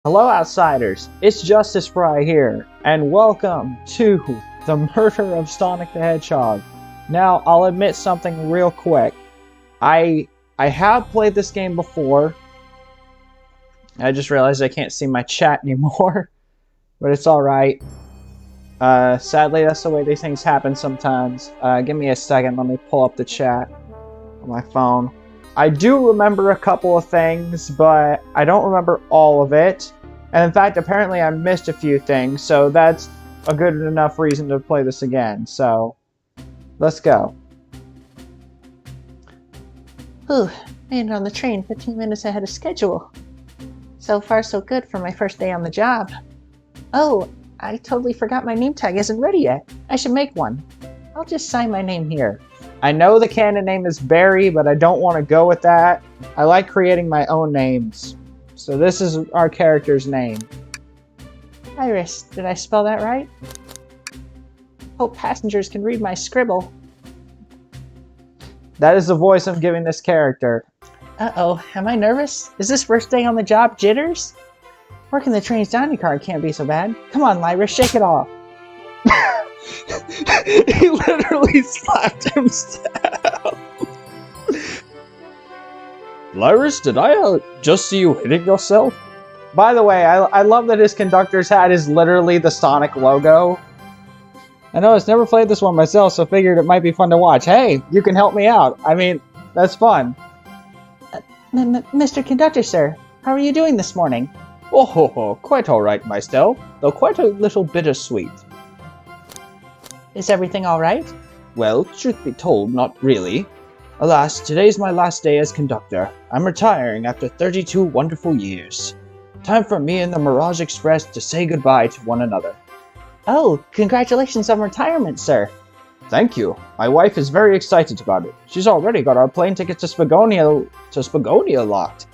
Hello, outsiders. It's Justice Fry here, and welcome to the murder of Sonic the Hedgehog. Now, I'll admit something real quick. I have played this game before. I just realized I can't see my chat anymore, but it's alright. Sadly, that's the way these things happen sometimes. Give me a second, let me pull up the chat on my phone. I do remember a couple of things, but I don't remember all of it. And in fact, apparently I missed a few things, so that's a good enough reason to play this again. So, let's go. Ooh, made it on the train 15 minutes ahead of schedule. So far so good for my first day on the job. Oh, I totally forgot my name tag isn't ready yet. I should make one. I'll just sign my name here. I know the canon name is Barry, but I don't want to go with that. I like creating my own names. So this is our character's name. Iris, did I spell that right? Hope passengers can read my scribble. That is the voice I'm giving this character. Uh-oh, am I nervous? Is this first day on the job jitters? Working the train's dining car can't be so bad. Come on, Lyra, shake it off. He literally slapped himself. Lyris, did I just see you hitting yourself? By the way, I love that his conductor's hat is literally the Sonic logo. I know I've never played this one myself, so figured it might be fun to watch. Hey, you can help me out. I mean, that's fun. Mr. Conductor, sir, how are you doing this morning? Oh, quite alright myself, though quite a little bittersweet. Is everything alright? Well, truth be told, not really. Alas, today's my last day as conductor. I'm retiring after 32 wonderful years. Time for me and the Mirage Express to say goodbye to one another. Oh, congratulations on retirement, sir. Thank you. My wife is very excited about it. She's already got our plane ticket to Spagonia locked.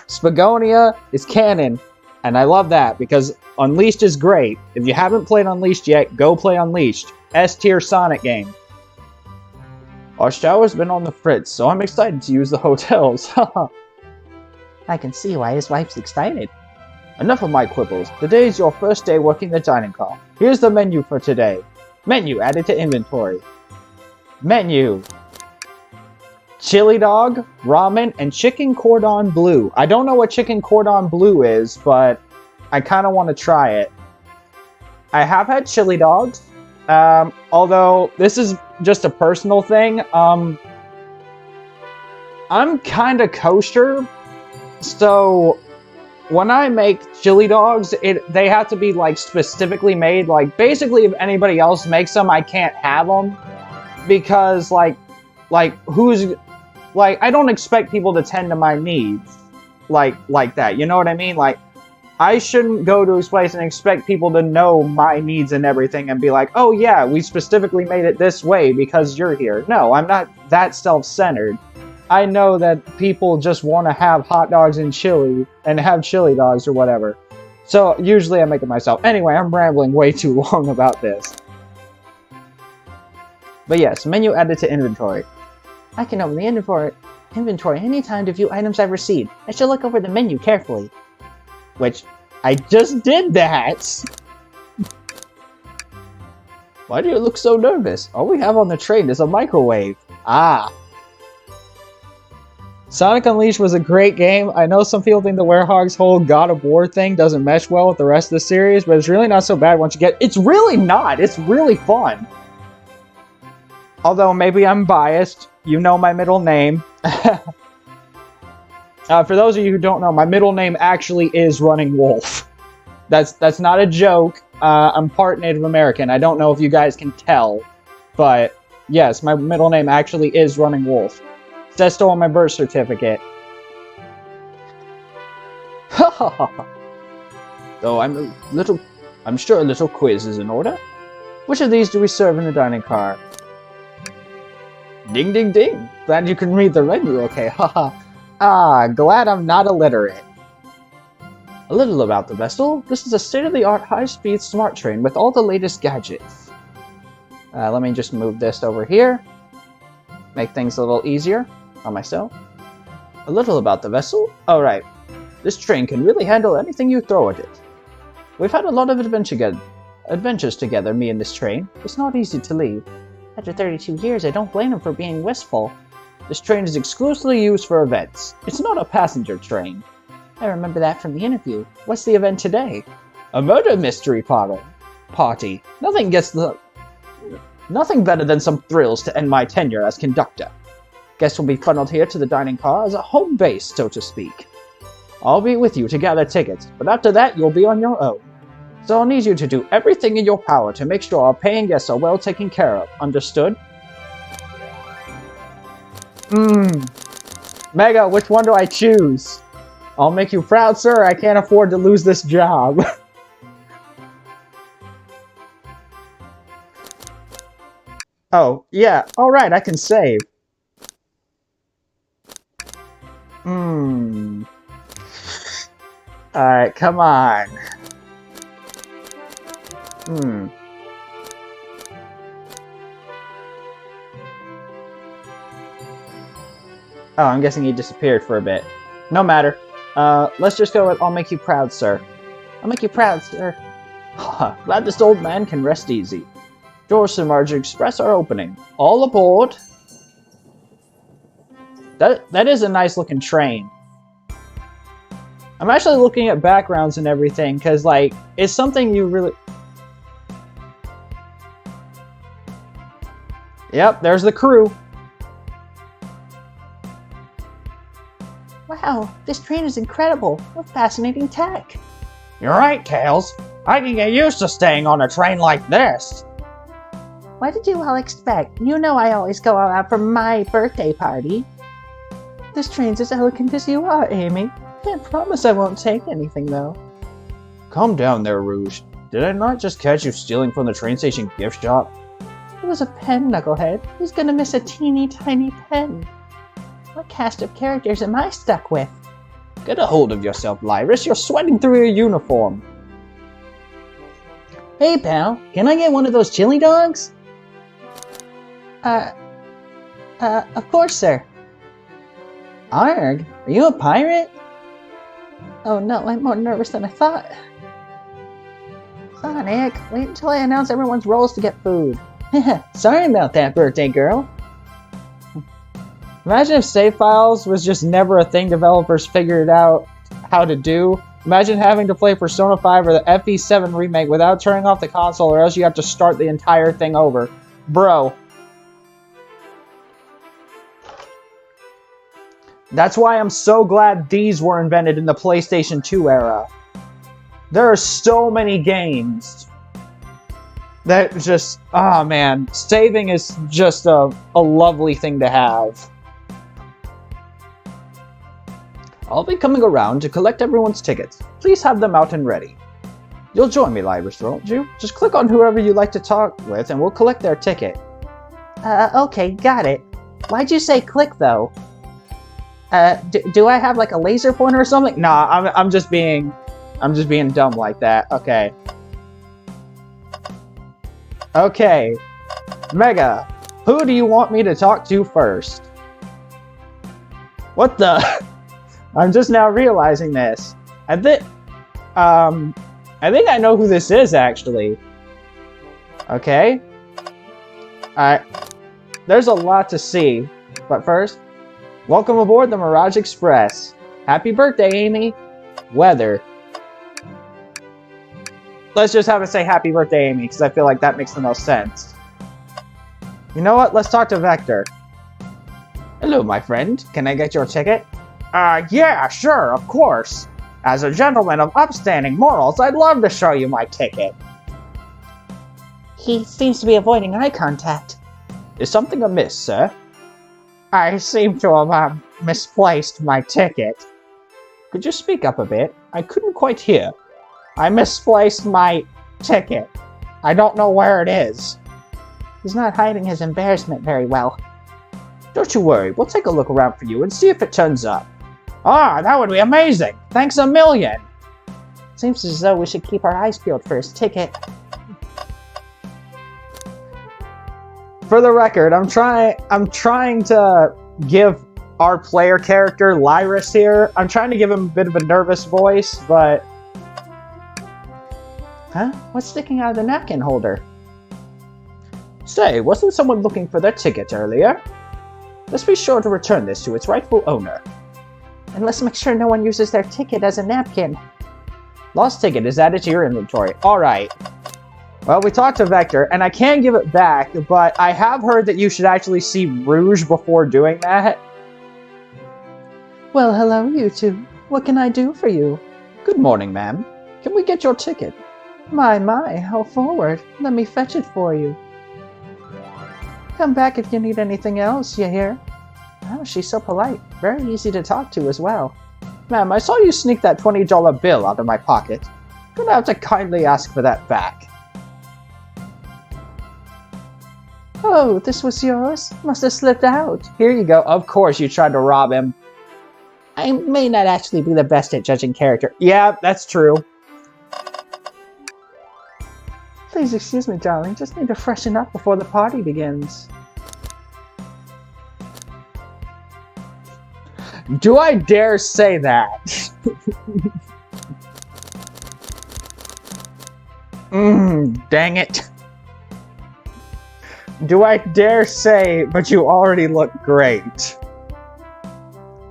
Spagonia is canon, and I love that because Unleashed is great. If you haven't played Unleashed yet, go play Unleashed. S-tier Sonic game. Our shower's been on the fritz, so I'm excited to use the hotels. I can see why his wife's excited. Enough of my quibbles. Today's your first day working the dining car. Here's the menu for today. Menu added to inventory. Menu. Chili dog, ramen, and chicken cordon bleu. I don't know what chicken cordon bleu is, but I kind of want to try it. I have had chili dogs. Although this is just a personal thing, I'm kind of kosher, so when I make chili dogs, they have to be like specifically made. Like basically, if anybody else makes them, I can't have them because I don't expect people to tend to my needs like that. You know what I mean? Like, I shouldn't go to his place and expect people to know my needs and everything and be like, oh yeah, we specifically made it this way because you're here. No, I'm not that self-centered. I know that people just want to have hot dogs and chili and have chili dogs or whatever. So usually I make it myself. Anyway, I'm rambling way too long about this. But yes, menu added to inventory. I can open the inventory anytime to view items I've received. I should look over the menu carefully. Which, I just did that! Why do you look so nervous? All we have on the train is a microwave. Ah. Sonic Unleashed was a great game. I know some people think the Werehog's whole God of War thing doesn't mesh well with the rest of the series, but it's really not so bad once you get... It's really not! It's really fun! Although, maybe I'm biased. You know my middle name. For those of you who don't know, my middle name actually is Running Wolf. That's not a joke. I'm part Native American. I don't know if you guys can tell, but yes, my middle name actually is Running Wolf. It says so on my birth certificate. Though I'm sure a little quiz is in order. Which of these do we serve in the dining car? Ding ding ding! Glad you can read the menu, okay, haha. Ah, glad I'm not illiterate. A little about the vessel. This is a state-of-the-art high-speed smart train with all the latest gadgets. Let me just move this over here. Make things a little easier on myself. A little about the vessel. Alright. This train can really handle anything you throw at it. We've had a lot of adventures together, me and this train. It's not easy to leave. After 32 years, I don't blame him for being wistful. This train is exclusively used for events. It's not a passenger train. I remember that from the interview. What's the event today? A murder mystery party. Nothing better than some thrills to end my tenure as conductor. Guests will be funneled here to the dining car as a home base, so to speak. I'll be with you to gather tickets, but after that you'll be on your own. So I'll need you to do everything in your power to make sure our paying guests are well taken care of. Understood? Mega, which one do I choose? I'll make you proud, sir. I can't afford to lose this job. Oh, yeah. Alright, I can save. Alright, come on. Oh, I'm guessing he disappeared for a bit. No matter. Let's just go with I'll make you proud, sir. I'll make you proud, sir. Glad this old man can rest easy. Doors to Margin Express are opening. All aboard! That is a nice looking train. I'm actually looking at backgrounds and everything, because, like, it's something you really... Yep, there's the crew. Wow, this train is incredible. What fascinating tech. You're right, Tails. I can get used to staying on a train like this. What did you all expect? You know I always go all out for my birthday party. This train's as elegant as you are, Amy. Can't promise I won't take anything, though. Calm down there, Rouge. Did I not just catch you stealing from the train station gift shop? It was a pen, Knucklehead. Who's gonna miss a teeny tiny pen? What cast of characters am I stuck with? Get a hold of yourself, Lyris. You're sweating through your uniform. Hey, pal. Can I get one of those chili dogs? Of course, sir. Arg, are you a pirate? Oh no, I'm more nervous than I thought. Sonic, wait until I announce everyone's roles to get food. Sorry about that, birthday girl. Imagine if save files was just never a thing developers figured out how to do. Imagine having to play Persona 5 or the FE7 remake without turning off the console, or else you have to start the entire thing over. Bro. That's why I'm so glad these were invented in the PlayStation 2 era. There are so many games that just, oh man, saving is just a lovely thing to have. I'll be coming around to collect everyone's tickets. Please have them out and ready. You'll join me, Lyris, won't you? Just click on whoever you'd like to talk with and we'll collect their ticket. Okay, got it. Why'd you say click, though? Do I have, like, a laser pointer or something? Nah, I'm just being dumb like that. Okay. Okay. Mega, who do you want me to talk to first? What the... I'm just now realizing this. I think I know who this is, actually. Okay. Alright. There's a lot to see. But first, welcome aboard the Mirage Express. Happy birthday, Amy. Weather. Let's just have it say happy birthday, Amy, because I feel like that makes the most sense. You know what? Let's talk to Vector. Hello, my friend. Can I get your ticket? Yeah, sure, of course. As a gentleman of upstanding morals, I'd love to show you my ticket. He seems to be avoiding eye contact. Is something amiss, sir? I seem to have misplaced my ticket. Could you speak up a bit? I couldn't quite hear. I misplaced my ticket. I don't know where it is. He's not hiding his embarrassment very well. Don't you worry, we'll take a look around for you and see if it turns up. Ah, that would be amazing! Thanks a million! Seems as though we should keep our eyes peeled for his ticket. For the record, I'm trying to give our player character, Lyrus here. I'm trying to give him a bit of a nervous voice, but... Huh? What's sticking out of the napkin holder? Say, wasn't someone looking for their ticket earlier? Let's be sure to return this to its rightful owner. And let's make sure no one uses their ticket as a napkin. Lost ticket is added to your inventory. Alright. Well, we talked to Vector, and I can give it back, but I have heard that you should actually see Rouge before doing that. Well, hello, you two. What can I do for you? Good morning, ma'am. Can we get your ticket? My, how forward. Let me fetch it for you. Come back if you need anything else, you hear? Oh, she's so polite. Very easy to talk to as well. Ma'am, I saw you sneak that $20 bill out of my pocket. Gonna have to kindly ask for that back. Oh, this was yours? Must have slipped out. Here you go. Of course you tried to rob him. I may not actually be the best at judging character. Yeah, that's true. Please excuse me, darling. Just need to freshen up before the party begins. Do I dare say that? Dang it. Do I dare say, but you already look great?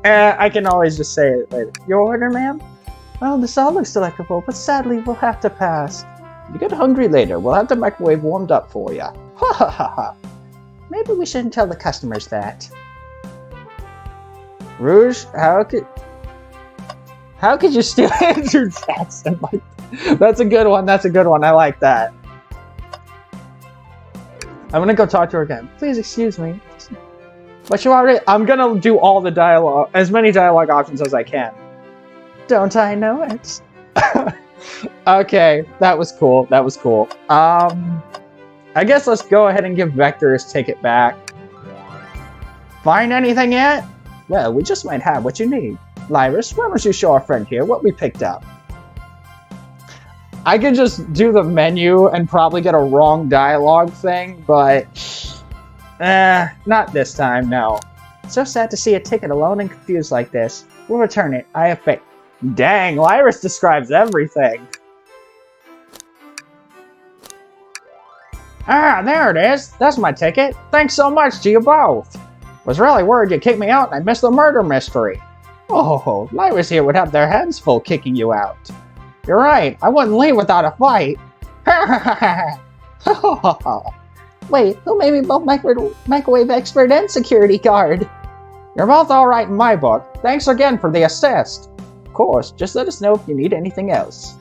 I can always just say it later. Your order, ma'am? Well, this all looks delectable, but sadly we'll have to pass. You get hungry later. We'll have the microwave warmed up for you. Ha ha ha ha. Maybe we shouldn't tell the customers that. Rouge, how could you steal Andrew Jackson? That's a good one. That's a good one. I like that. I'm gonna go talk to her again. Please excuse me. But you already... I'm gonna do all the dialogue, as many dialogue options as I can. Don't I know it? Okay, that was cool. That was cool. I guess let's go ahead and give Vector his ticket back. Find anything yet? Well, we just might have what you need. Lyrus, why don't you show our friend here what we picked up? I could just do the menu and probably get a wrong dialogue thing, but... not this time, no. So sad to see a ticket alone and confused like this. We'll return it. I have faith. Dang, Lyrus describes everything. Ah, there it is. That's my ticket. Thanks so much to you both. Was really worried you kicked me out and I missed the murder mystery. Oh, Lyrus here would have their hands full kicking you out. You're right, I wouldn't leave without a fight. Wait, who made me both microwave expert and security guard? You're both alright in my book. Thanks again for the assist. Of course, just let us know if you need anything else.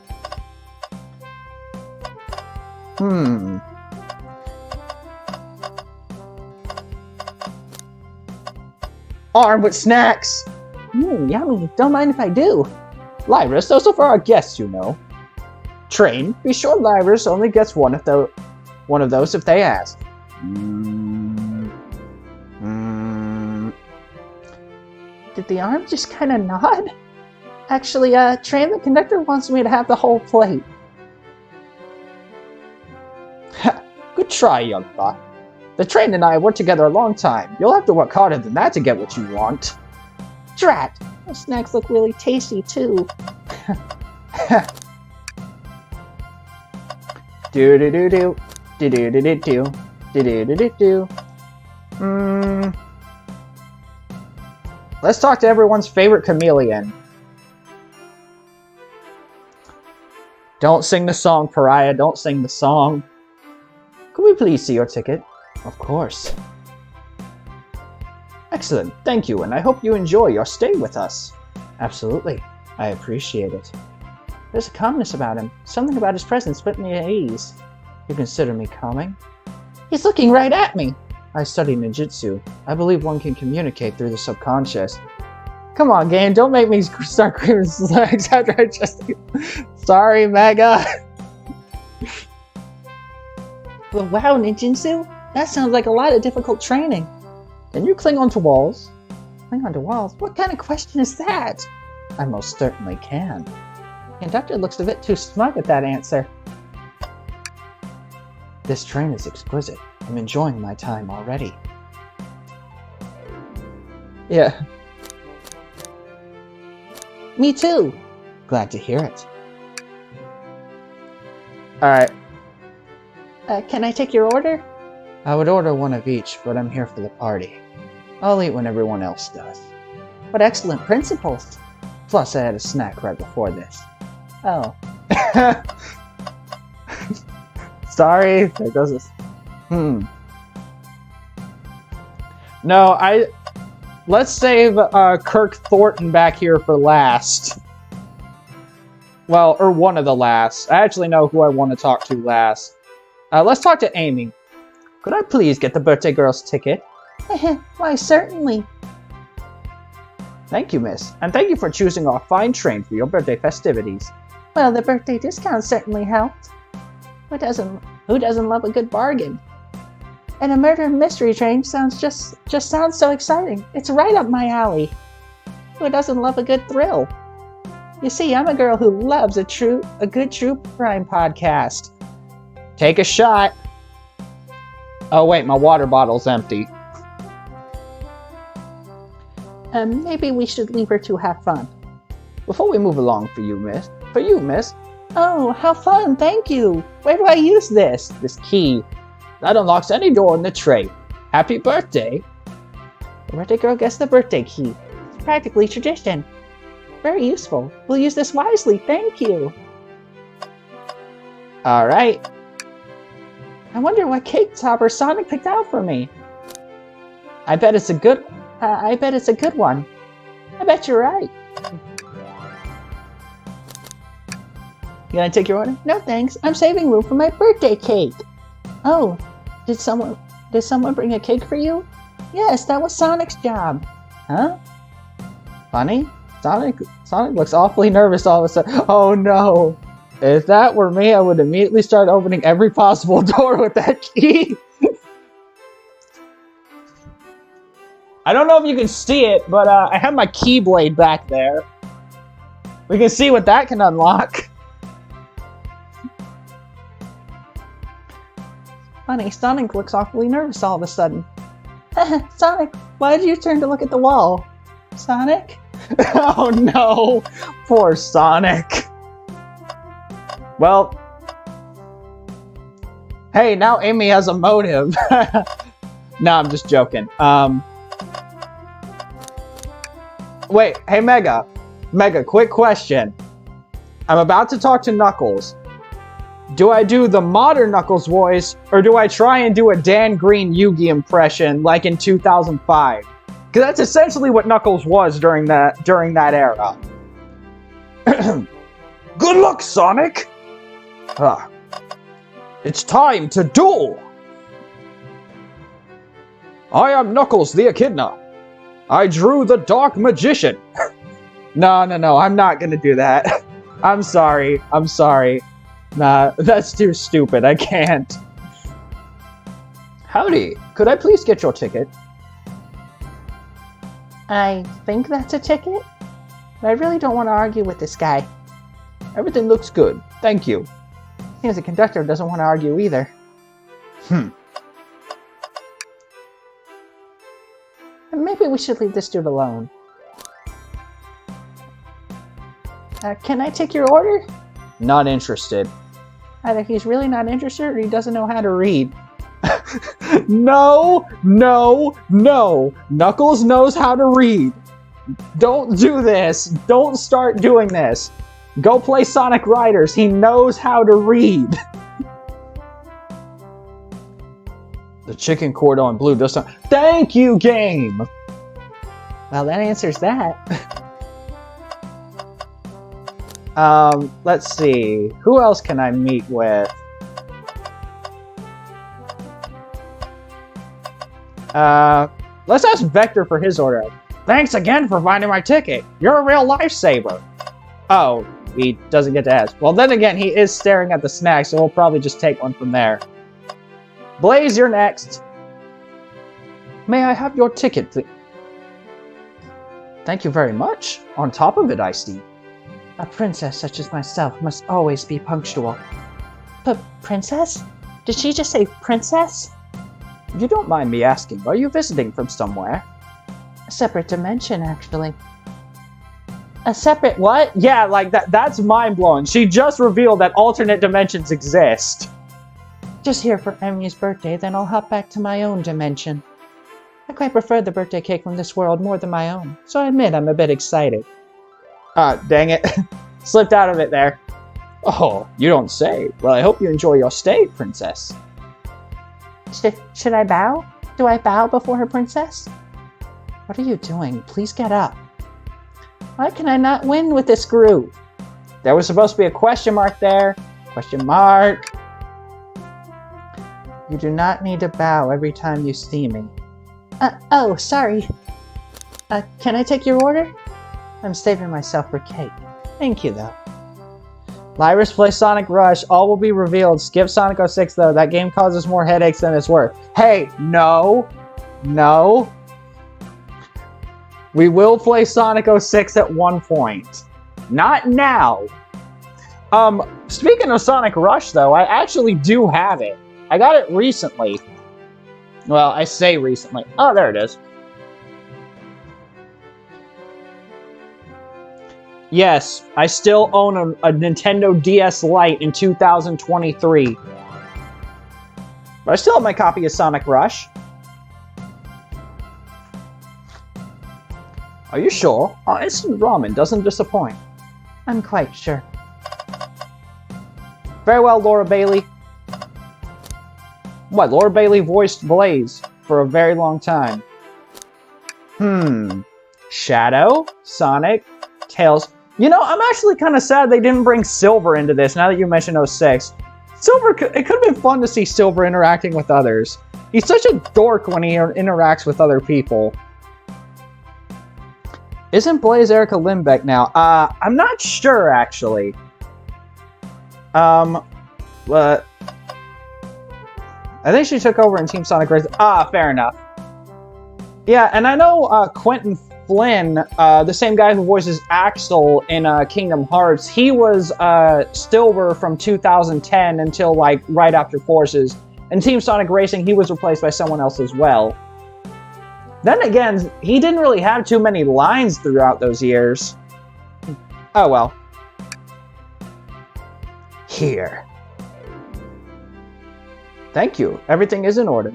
Armed with snacks. Yummy. Don't mind if I do. Lyrus, those are for our guests, you know. Train, be sure Lyrus only gets one of those if they ask. Did the arm just kind of nod? Actually, Train, the conductor wants me to have the whole plate. Good try, young buck. The Train and I worked together a long time. You'll have to work harder than that to get what you want. Drat! Those snacks look really tasty, too. Do-do-do-do. Do-do-do-do-do. Do-do-do-do-do. Let's talk to everyone's favorite chameleon. Don't sing the song, Pariah. Don't sing the song. Could we please see your ticket? Of course. Excellent. Thank you, and I hope you enjoy your stay with us. Absolutely. I appreciate it. There's a calmness about him. Something about his presence put me at ease. You consider me calming? He's looking right at me. I study ninjutsu. I believe one can communicate through the subconscious. Come on, game, don't make me start screaming legs after I just... Sorry, Mega. Well, wow, ninjutsu? That sounds like a lot of difficult training. Can you cling onto walls? Cling onto walls? What kind of question is that? I most certainly can. The conductor looks a bit too smug at that answer. This train is exquisite. I'm enjoying my time already. Yeah, Me too. Glad to hear it. Alright. Can I take your order? I would order one of each, but I'm here for the party. I'll eat when everyone else does. What excellent principles. Plus, I had a snack right before this. Oh. Sorry, there goes this. No, let's save Kirk Thornton back here for last. Well, or one of the last. I actually know who I want to talk to last. Let's talk to Amy. Could I please get the birthday girl's ticket? Why, certainly. Thank you, miss. And thank you for choosing our fine train for your birthday festivities. Well, the birthday discount certainly helped. Who doesn't love a good bargain? And a murder mystery train sounds just sounds so exciting. It's right up my alley. Who doesn't love a good thrill? You see, I'm a girl who loves a good true crime podcast. Take a shot. Oh wait, my water bottle's empty. Maybe we should leave her to have fun. Before we move along for you, miss. Oh, how fun, thank you. Where do I use this? This key. That unlocks any door in the tray. Happy birthday. The birthday girl gets the birthday key. It's practically tradition. Very useful. We'll use this wisely, thank you. Alright. I wonder what cake topper Sonic picked out for me. I bet it's a good one. I bet you're right. Can I take your order? No thanks, I'm saving room for my birthday cake. Oh, did someone bring a cake for you? Yes, that was Sonic's job. Huh? Funny? Sonic looks awfully nervous all of a sudden. Oh no. If that were me, I would immediately start opening every possible door with that key. I don't know if you can see it, but I have my keyblade back there. We can see what that can unlock. Funny, Sonic looks awfully nervous all of a sudden. Sonic, why did you turn to look at the wall? Sonic? Oh no! Poor Sonic. Well, hey, now Amy has a motive. No, I'm just joking. Wait, hey Mega, quick question. I'm about to talk to Knuckles. Do I do the modern Knuckles voice, or do I try and do a Dan Green Yugi impression like in 2005? Because that's essentially what Knuckles was during that era. Good luck, Sonic! It's time to duel! I am Knuckles the Echidna. I drew the Dark Magician. No, I'm not gonna do that. I'm sorry. Nah, that's too stupid. I can't. Howdy, could I please get your ticket? I think that's a ticket, but I really don't want to argue with this guy. Everything looks good, thank you. Seems the conductor doesn't want to argue either. Maybe we should leave this dude alone. Can I take your order? Not interested. Either he's really not interested or he doesn't know how to read. No! Knuckles knows how to read. Don't do this. Don't start doing this. Go play Sonic Riders. He knows how to read. The chicken cordon bleu does not... Thank you, game! Well, that answers that. Let's see. Who else can I meet with? Let's ask Vector for his order. Thanks again for finding my ticket. You're a real lifesaver. Oh, he doesn't get to ask. Well, then again, he is staring at the snack, so we'll probably just take one from there. Blaze, you're next. May I have your ticket, please? Thank you very much. On top of it, I see. A princess such as myself must always be punctual. But princess? Did she just say princess? If you don't mind me asking, are you visiting from somewhere? A separate dimension, actually. A separate What? Yeah, like that's mind-blowing. She just revealed that alternate dimensions exist. Just here for Emmy's birthday, then I'll hop back to my own dimension. I quite prefer the birthday cake from this world more than my own, so I admit I'm a bit excited. Dang it. Slipped out of it there. Oh, you don't say. Well, I hope you enjoy your stay, princess. Should I bow? Do I bow before her, princess? What are you doing? Please get up. Why can I not win with this group? There was supposed to be a question mark there. Question mark. You do not need to bow every time you see me. Oh, sorry. Can I take your order? I'm saving myself for cake. Thank you, though. Lyris plays Sonic Rush. All will be revealed. Skip Sonic 06, though. That game causes more headaches than it's worth. Hey, no. No. We will play Sonic 06 at one point. Not now. Speaking of Sonic Rush, though, I actually do have it. I got it recently. Well, I say recently. Oh, there it is. Yes, I still own a Nintendo DS Lite in 2023. But I still have my copy of Sonic Rush. Are you sure? Instant ramen doesn't disappoint. I'm quite sure. Very well, Laura Bailey. What, Laura Bailey voiced Blaze for a very long time. Shadow, Sonic, Tails. You know, I'm actually kind of sad they didn't bring Silver into this, now that you mentioned 06. Silver, it could have been fun to see Silver interacting with others. He's such a dork when he interacts with other people. Isn't Blaze Erica Lindbeck now? I'm not sure, actually. But I think she took over in Team Sonic Race. Fair enough. Yeah, and I know Quentin Flynn, the same guy who voices Axel in Kingdom Hearts, he was Silver from 2010 until, like, right after Forces. In Team Sonic Racing, he was replaced by someone else as well. Then again, he didn't really have too many lines throughout those years. Oh well. Here. Thank you. Everything is in order.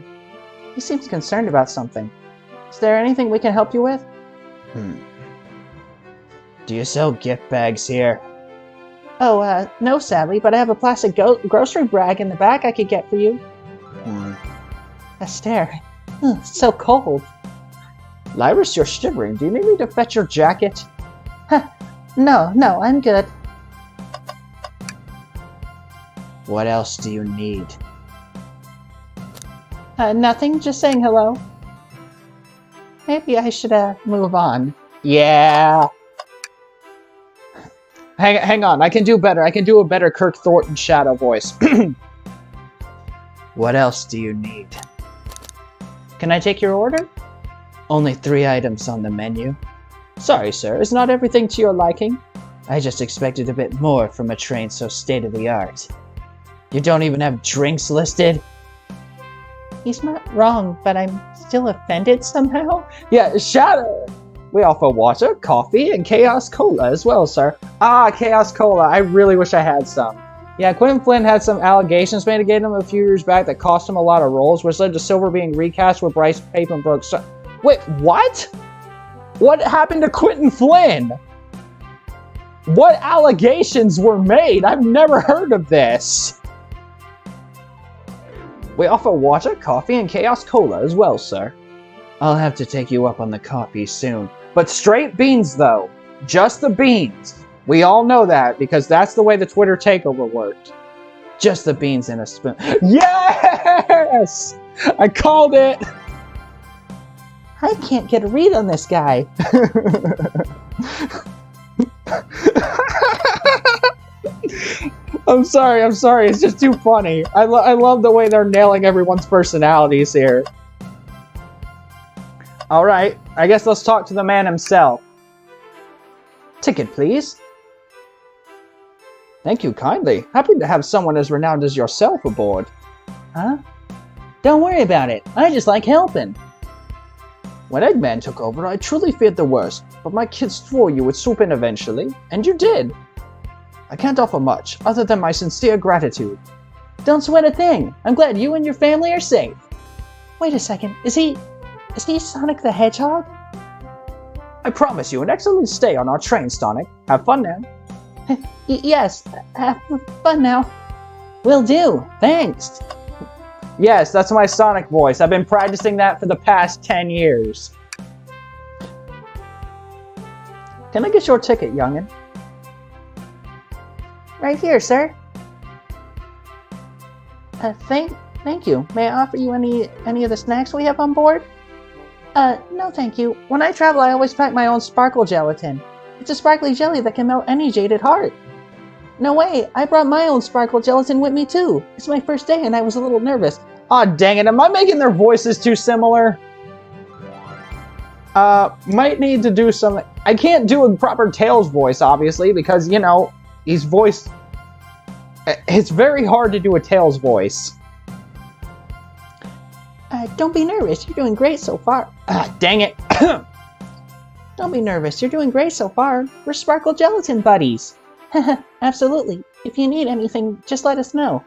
He seems concerned about something. Is there anything we can help you with? Do you sell gift bags here? Oh, no, sadly, but I have a plastic grocery bag in the back I could get for you. Esther, it's so cold. Lyris, you're shivering. Do you need me to fetch your jacket? No, I'm good. What else do you need? Nothing, just saying hello. Maybe I should, move on. Yeah. Hang on, I can do better. I can do a better Kirk Thornton shadow voice. What else do you need? Can I take your order? Only 3 items on the menu. Sorry, sir, is not everything to your liking? I just expected a bit more from a train so state-of-the-art. You don't even have drinks listed? He's not wrong, but I'm still offended somehow. Yeah, Shadow! We offer water, coffee, and Chaos Cola as well, sir. Chaos Cola. I really wish I had some. Yeah, Quentin Flynn had some allegations made against him a few years back that cost him a lot of roles, which led to Silver being recast with Bryce Papenbrook. Wait, what? What happened to Quentin Flynn? What allegations were made? I've never heard of this. We offer water, coffee, and Chaos Cola as well, sir. I'll have to take you up on the coffee soon. But straight beans, though. Just the beans. We all know that, because that's the way the Twitter takeover worked. Just the beans in a spoon. Yes! I called it! I can't get a read on this guy. I'm sorry. It's just too funny. I love the way they're nailing everyone's personalities here. Alright, I guess let's talk to the man himself. Ticket, please. Thank you kindly. Happy to have someone as renowned as yourself aboard. Huh? Don't worry about it. I just like helping. When Eggman took over, I truly feared the worst, but my kids swore you would swoop in eventually, and you did. I can't offer much, other than my sincere gratitude. Don't sweat a thing. I'm glad you and your family are safe. Wait a second, is he Sonic the Hedgehog? I promise you an excellent stay on our train, Sonic. Have fun now. Yes, have fun now. Will do, thanks. Yes, that's my Sonic voice. I've been practicing that for the past 10 years. Can I get your ticket, youngin? Right here, sir. Thank you. May I offer you any of the snacks we have on board? No thank you. When I travel, I always pack my own sparkle gelatin. It's a sparkly jelly that can melt any jaded heart. No way, I brought my own sparkle gelatin with me too. It's my first day and I was a little nervous. Aw, dang it, am I making their voices too similar? Might need to do something. I can't do a proper Tails voice, obviously, because, you know, his voice... It's very hard to do a Tails voice. Don't be nervous, you're doing great so far. Dang it. Don't be nervous, you're doing great so far. We're sparkle gelatin buddies. Absolutely. If you need anything, just let us know.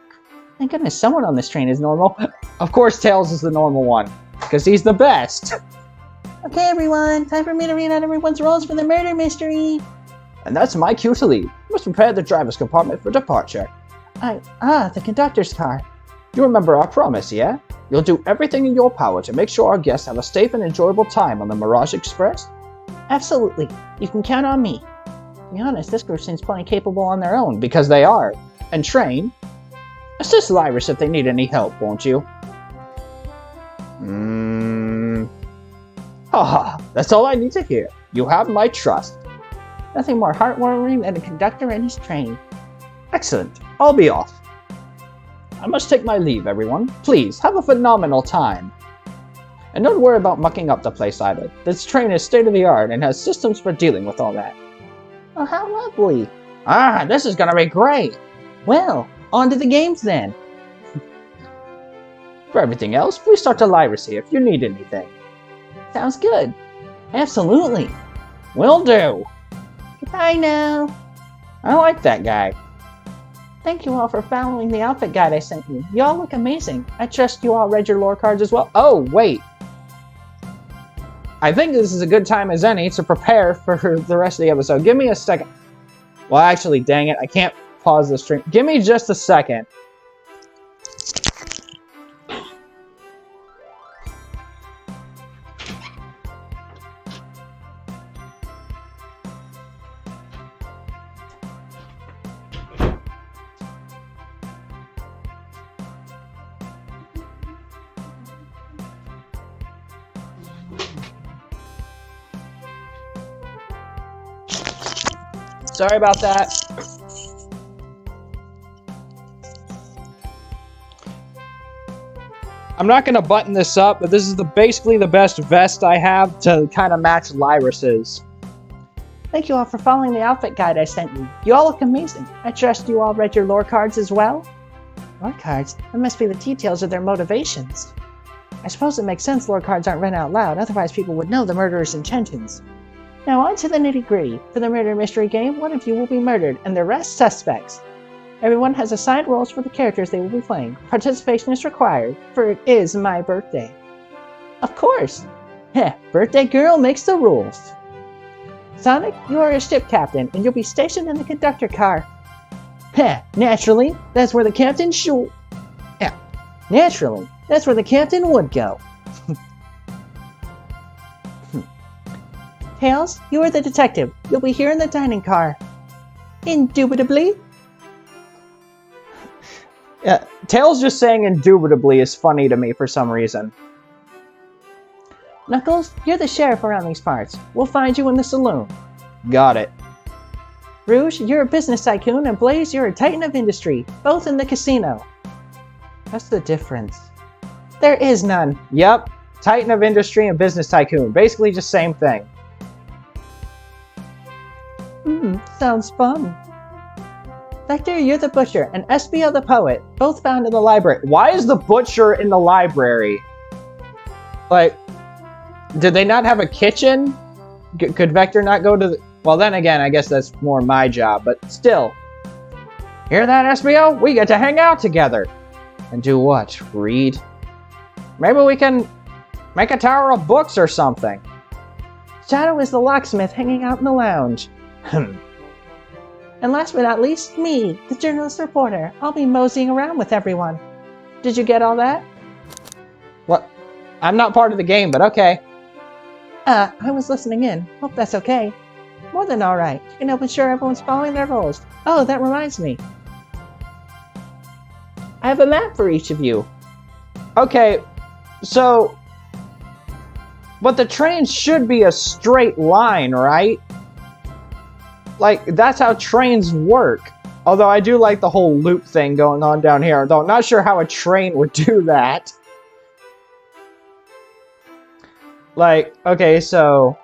Thank goodness someone on this train is normal. Of course Tails is the normal one, because he's the best. Okay everyone, time for me to read out everyone's roles for the murder mystery. And that's my cue to leave. You must prepare the driver's compartment for departure. The conductor's car. You remember our promise, yeah? You'll do everything in your power to make sure our guests have a safe and enjoyable time on the Mirage Express? Absolutely. You can count on me. To be honest, this group seems plenty capable on their own. Because they are. And train. Assist Lyris if they need any help, won't you? Haha, that's all I need to hear. You have my trust. Nothing more heartwarming than a conductor and his train. Excellent. I'll be off. I must take my leave, everyone. Please, have a phenomenal time. And don't worry about mucking up the place either. This train is state-of-the-art and has systems for dealing with all that. Oh, how lovely. This is gonna be great. Well, on to the games then. For everything else, please talk to Lyris here if you need anything. Sounds good. Absolutely. Will do. Goodbye now. I like that guy. Thank you all for following the outfit guide I sent you. You all look amazing. I trust you all read your lore cards as well. Oh, wait. I think this is a good time as any to prepare for the rest of the episode. Give me a second. Well, actually, dang it. I can't pause the stream. Give me just a second. Sorry about that. I'm not going to button this up, but this is basically the best vest I have to kind of match Lyris's. Thank you all for following the outfit guide I sent you. You all look amazing. I trust you all read your lore cards as well? Lore cards? That must be the details of their motivations. I suppose it makes sense lore cards aren't read out loud, otherwise people would know the murderer's intentions. Now on to the nitty-gritty. For the murder mystery game, one of you will be murdered, and the rest suspects. Everyone has assigned roles for the characters they will be playing. Participation is required, for it is my birthday. Of course! Heh, birthday girl makes the rules. Sonic, you are a ship captain, and you'll be stationed in the conductor car. Heh, naturally, that's where the captain should... Yeah, naturally, that's where the captain would go. Tails, you are the detective. You'll be here in the dining car. Indubitably. Yeah, Tails just saying indubitably is funny to me for some reason. Knuckles, you're the sheriff around these parts. We'll find you in the saloon. Got it. Rouge, you're a business tycoon, and Blaze, you're a titan of industry, both in the casino. What's the difference? There is none. Yep, titan of industry and business tycoon. Basically just same thing. Sounds fun. Vector, you're the butcher, and Espio the poet, both found in the library. Why is the butcher in the library? Like, Did they not have a kitchen? Could Vector not go to the... Well, then again, I guess that's more my job, but still. Hear that, SBO? We get to hang out together. And do what? Read? Maybe we can make a tower of books or something. Shadow is the locksmith hanging out in the lounge. And last but not least, me, the journalist reporter. I'll be moseying around with everyone. Did you get all that? What? I'm not part of the game, but okay. I was listening in. Hope that's okay. More than alright. You can help ensure everyone's following their roles. Oh, that reminds me. I have a map for each of you. Okay, so... But the train should be a straight line, right? Like, that's how trains work. Although I do like the whole loop thing going on down here, though I'm not sure how a train would do that. Like, okay, so...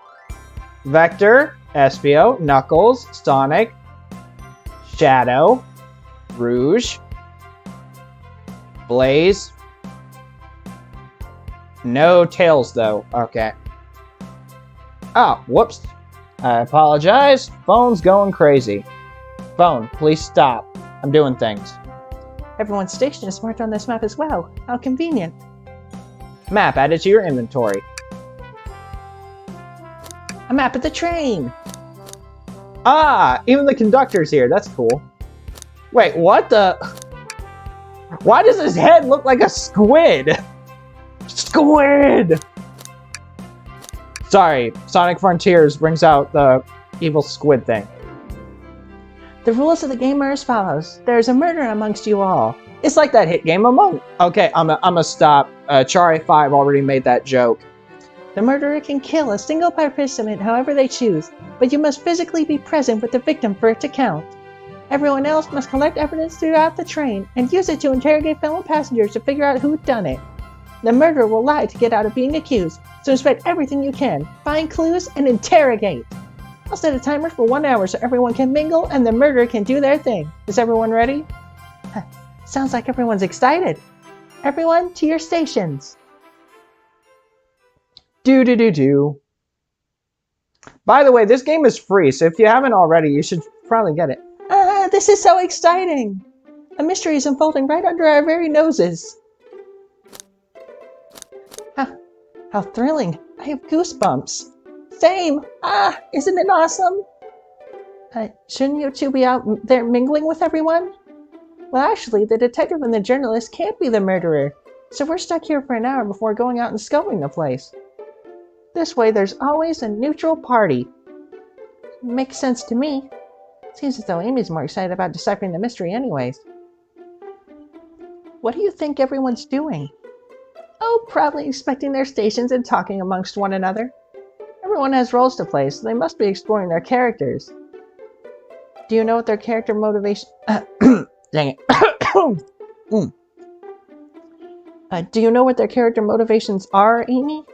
Vector, Espio, Knuckles, Sonic, Shadow, Rouge, Blaze. No Tails, though. Okay. Oh, whoops. I apologize. Phone's going crazy. Phone, please stop. I'm doing things. Everyone's station is marked on this map as well. How convenient. Map added to your inventory. A map of the train. Ah, even the conductor's here. That's cool. Wait, what the... Why does his head look like a squid? Squid! Sorry, Sonic Frontiers brings out the evil squid thing. The rules of the game are as follows. There is a murder amongst you all. It's like that hit game Among... Okay, I'm a stop. Chari5 already made that joke. The murderer can kill a single participant however they choose, but you must physically be present with the victim for it to count. Everyone else must collect evidence throughout the train and use it to interrogate fellow passengers to figure out who done it. The murderer will lie to get out of being accused, so inspect everything you can, find clues, and interrogate. I'll set a timer for 1 hour so everyone can mingle and the murderer can do their thing. Is everyone ready? Sounds like everyone's excited. Everyone, to your stations. Do. By the way, this game is free, so if you haven't already, you should probably get it. This is so exciting! A mystery is unfolding right under our very noses. How thrilling! I have goosebumps. Same! Isn't it awesome? Shouldn't you two be out there mingling with everyone? Well, actually, the detective and the journalist can't be the murderer, so we're stuck here for an hour before going out and scoping the place. This way, there's always a neutral party. Makes sense to me. Seems as though Amy's more excited about deciphering the mystery anyways. What do you think everyone's doing? Oh, probably inspecting their stations and talking amongst one another. Everyone has roles to play, so they must be exploring their characters. Do you know what their character motivation... Dang it. Do you know what their character motivations are, Amy?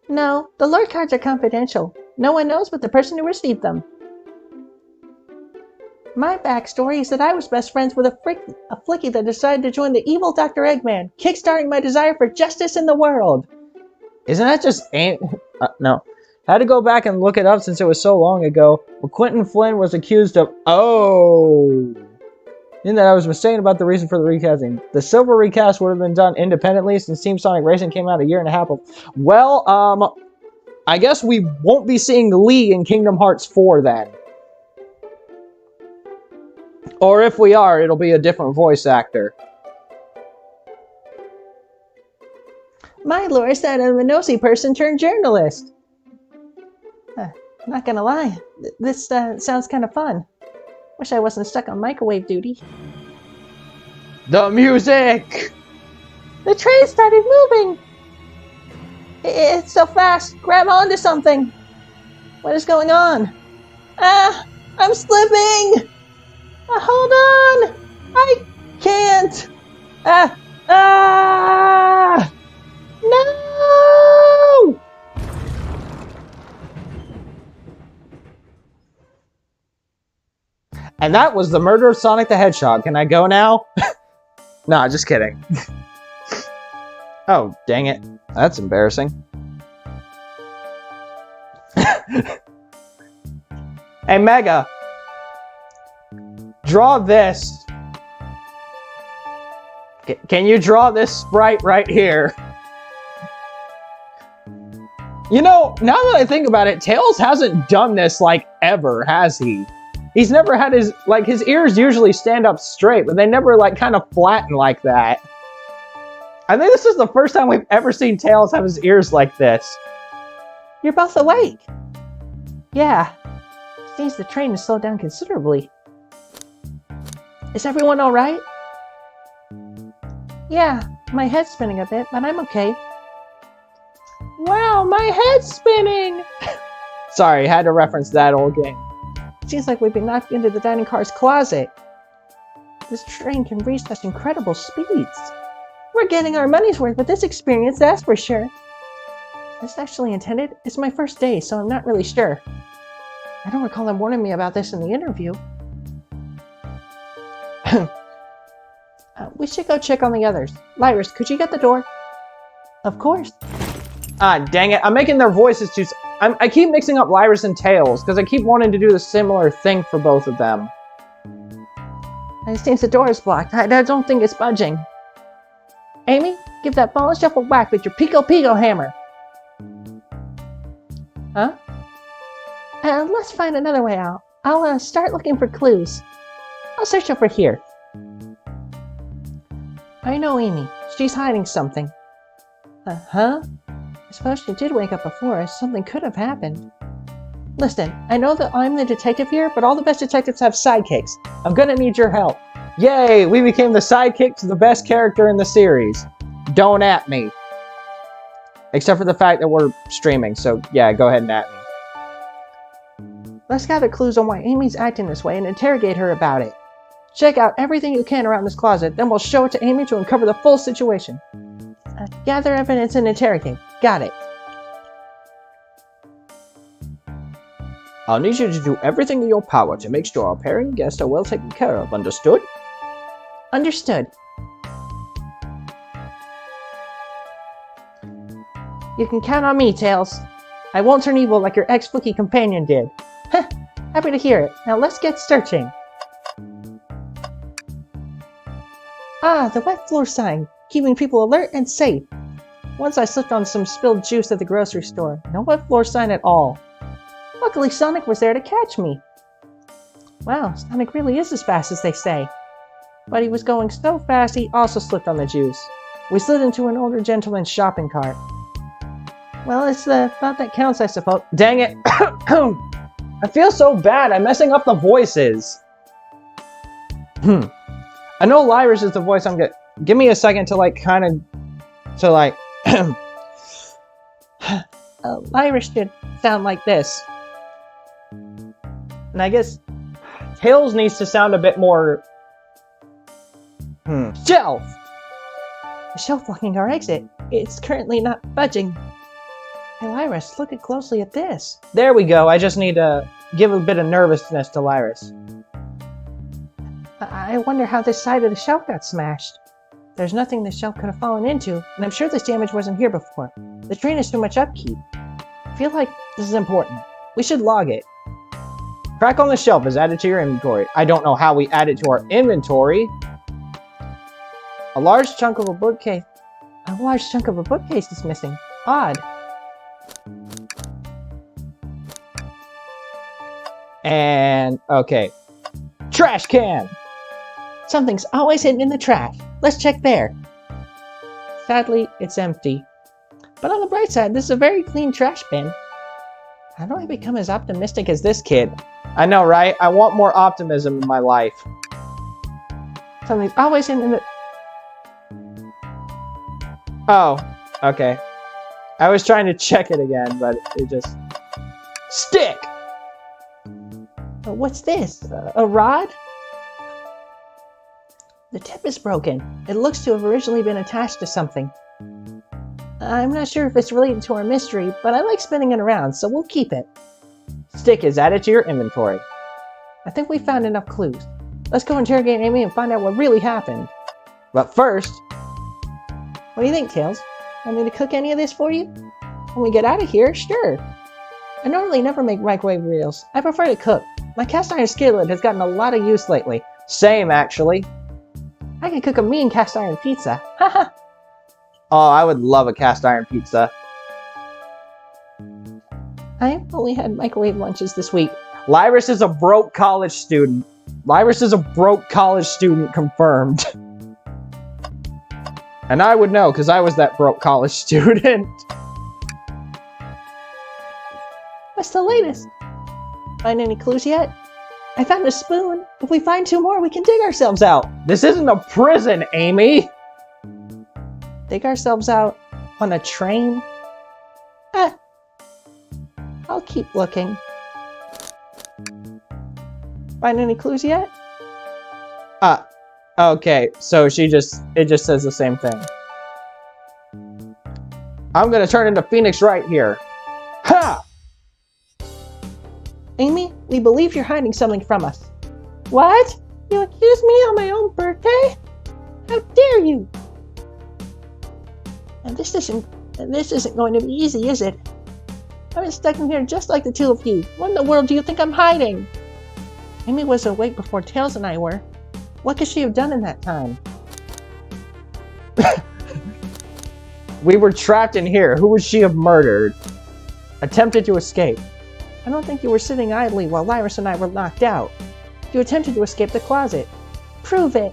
No, the lore cards are confidential. No one knows but the person who received them. My backstory is that I was best friends with a flicky that decided to join the evil Dr. Eggman, kickstarting my desire for justice in the world. Isn't that just... no. Had to go back and look it up since it was so long ago. Well, Quentin Flynn was accused of... Oh! In that I was mistaken about the reason for the recasting. The silver recast would have been done independently since Team Sonic Racing came out a year and a half ago. Well, I guess we won't be seeing Lee in Kingdom Hearts 4 then. Or if we are, it'll be a different voice actor. My lore is that I'm a nosy person turned journalist. Not gonna lie, this sounds kind of fun. Wish I wasn't stuck on microwave duty. The music! The train started moving! It's so fast! Grab onto something! What is going on? I'm slipping! Hold on! I can't! No! And that was the murder of Sonic the Hedgehog. Can I go now? Nah, just kidding. Oh, dang it. That's embarrassing. Hey, Mega. Draw this. Can you draw this sprite right here? You know, now that I think about it, Tails hasn't done this, like, ever, has he? He's never had his ears usually stand up straight, but they never, like, kind of flatten like that. I think this is the first time we've ever seen Tails have his ears like this. You're both awake. Yeah. Seems the train has slowed down considerably. Is everyone all right? Yeah, my head's spinning a bit, but I'm okay. Wow, my head's spinning! Sorry, had to reference that old game. Seems like we've been knocked into the dining car's closet. This train can reach such incredible speeds. We're getting our money's worth with this experience, that's for sure. Is this actually intended? It's my first day, so I'm not really sure. I don't recall them warning me about this in the interview. We should go check on the others. Lyris, could you get the door? Of course. Ah, dang it. I'm making their voices too... I keep mixing up Lyris and Tails, because I keep wanting to do the similar thing for both of them. It seems the door is blocked. I don't think it's budging. Amy, give that ball a shuffle whack with your Pico hammer. Huh? Let's find another way out. I'll start looking for clues. I'll search over here. I know Amy. She's hiding something. Huh? I suppose she did wake up before us. Something could have happened. Listen, I know that I'm the detective here, but all the best detectives have sidekicks. I'm gonna need your help. Yay! We became the sidekick to the best character in the series. Don't at me. Except for the fact that we're streaming, so yeah, go ahead and at me. Let's gather clues on why Amy's acting this way and interrogate her about it. Check out everything you can around this closet, then we'll show it to Amy to uncover the full situation. Gather evidence and interrogate. Got it. I'll need you to do everything in your power to make sure our pairing guests are well taken care of, understood? Understood. You can count on me, Tails. I won't turn evil like your ex-flicky companion did. Heh, happy to hear it. Now let's get searching. Ah, the wet floor sign, keeping people alert and safe. Once I slipped on some spilled juice at the grocery store. No wet floor sign at all. Luckily, Sonic was there to catch me. Wow, Sonic really is as fast as they say. But he was going so fast he also slipped on the juice. We slid into an older gentleman's shopping cart. Well, it's the thought that counts, I suppose. Dang it! I feel so bad. I'm messing up the voices. I know Lyris is the voice I'm getting. Give me a second to Lyris should sound like this. And I guess Tails needs to sound a bit more... Shelf! The shelf blocking our exit. It's currently not budging. Hey Lyris, look closely at this. There we go. I just need to give a bit of nervousness to Lyris. I wonder how this side of the shelf got smashed. There's nothing the shelf could have fallen into, and I'm sure this damage wasn't here before. The train has too much upkeep. I feel like this is important. We should log it. Crack on the shelf is added to your inventory. I don't know how we add it to our inventory. A large chunk of a bookcase. A large chunk of a bookcase is missing. Odd. And, okay. Trash can! Something's always hidden in the trash. Let's check there. Sadly, it's empty. But on the bright side, this is a very clean trash bin. How do I become as optimistic as this kid? I know, right? I want more optimism in my life. Something's always hidden in the... Oh, okay. I was trying to check it again, but it just... Stick! What's this? A rod? The tip is broken. It looks to have originally been attached to something. I'm not sure if it's related to our mystery, but I like spinning it around, so we'll keep it. Stick is added to your inventory. I think we found enough clues. Let's go interrogate Amy and find out what really happened. But first... What do you think, Tails? Want me to cook any of this for you? When we get out of here, sure. I normally never make microwave meals. I prefer to cook. My cast iron skillet has gotten a lot of use lately. Same, actually. I can cook a mean cast iron pizza. Haha. Oh, I would love a cast iron pizza. I've only had microwave lunches this week. Lyris is a broke college student. Lyris is a broke college student, confirmed. And I would know, because I was that broke college student. What's the latest? Find any clues yet? I found a spoon. If we find 2 more, we can dig ourselves out. This isn't a prison, Amy! Dig ourselves out on a train? I'll keep looking. Find any clues yet? Okay, so it just says the same thing. I'm gonna turn into Phoenix right here. Ha! Amy, we believe you're hiding something from us. What? You accuse me on my own birthday? How dare you? And this isn't going to be easy, is it? I've been stuck in here just like the 2 of you. What in the world do you think I'm hiding? Amy was awake before Tails and I were. What could she have done in that time? We were trapped in here. Who would she have murdered? Attempted to escape. I don't think you were sitting idly while Lyris and I were knocked out. You attempted to escape the closet. Prove it.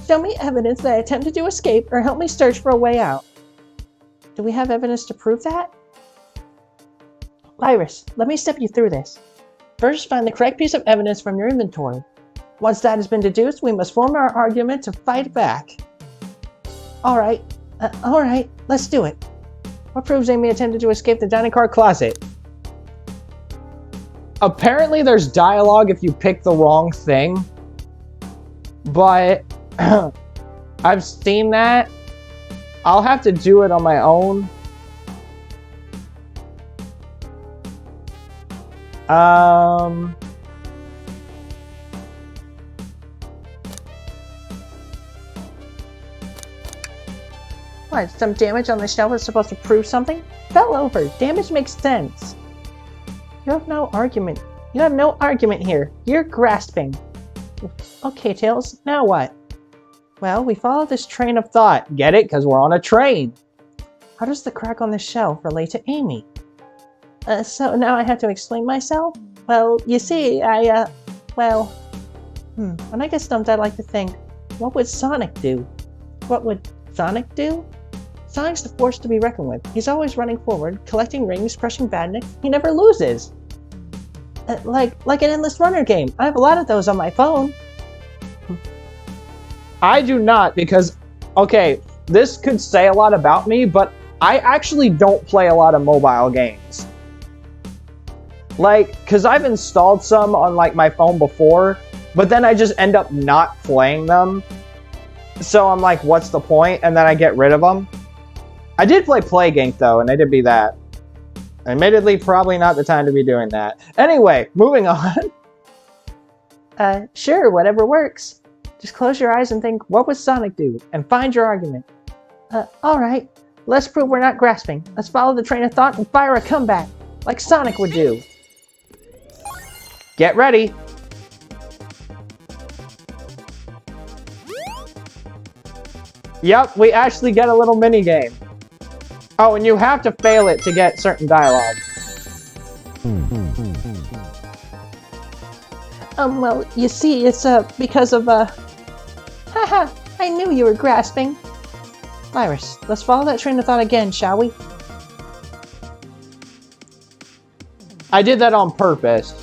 Show me evidence that I attempted to escape or help me search for a way out. Do we have evidence to prove that? Lyris, let me step you through this. First, find the correct piece of evidence from your inventory. Once that has been deduced, we must form our argument to fight back. Alright, let's do it. What proves Amy attempted to escape the dining car closet? Apparently there's dialogue if you pick the wrong thing. But I've seen that. I'll have to do it on my own. What, some damage on the shelf is supposed to prove something? Fell over. Damage makes sense. You have no argument. You have no argument here. You're grasping. Okay, Tails, now what? Well, we follow this train of thought. Get it? Because we're on a train. How does the crack on the shelf relate to Amy? So now I have to explain myself? Well, you see, when I get stumped, I like to think, what would Sonic do? What would Sonic do? Sonic's the force to be reckoned with. He's always running forward, collecting rings, crushing badniks. He never loses. Like an endless runner game. I have a lot of those on my phone. I do not, because, okay, this could say a lot about me, but I actually don't play a lot of mobile games. Like, because I've installed some on, like, my phone before, but then I just end up not playing them. So I'm like, what's the point? And then I get rid of them. I did play Plague though, and I did be that. Admittedly, probably not the time to be doing that. Anyway, moving on. Sure, whatever works. Just close your eyes and think, what would Sonic do? And find your argument. Alright. Let's prove we're not grasping. Let's follow the train of thought and fire a comeback, like Sonic would do. Get ready. Yep, we actually get a little mini game. Oh, and you have to fail it to get certain dialogue. Well, you see, it's, because of, Haha, I knew you were grasping. Lyris, let's follow that train of thought again, shall we? I did that on purpose.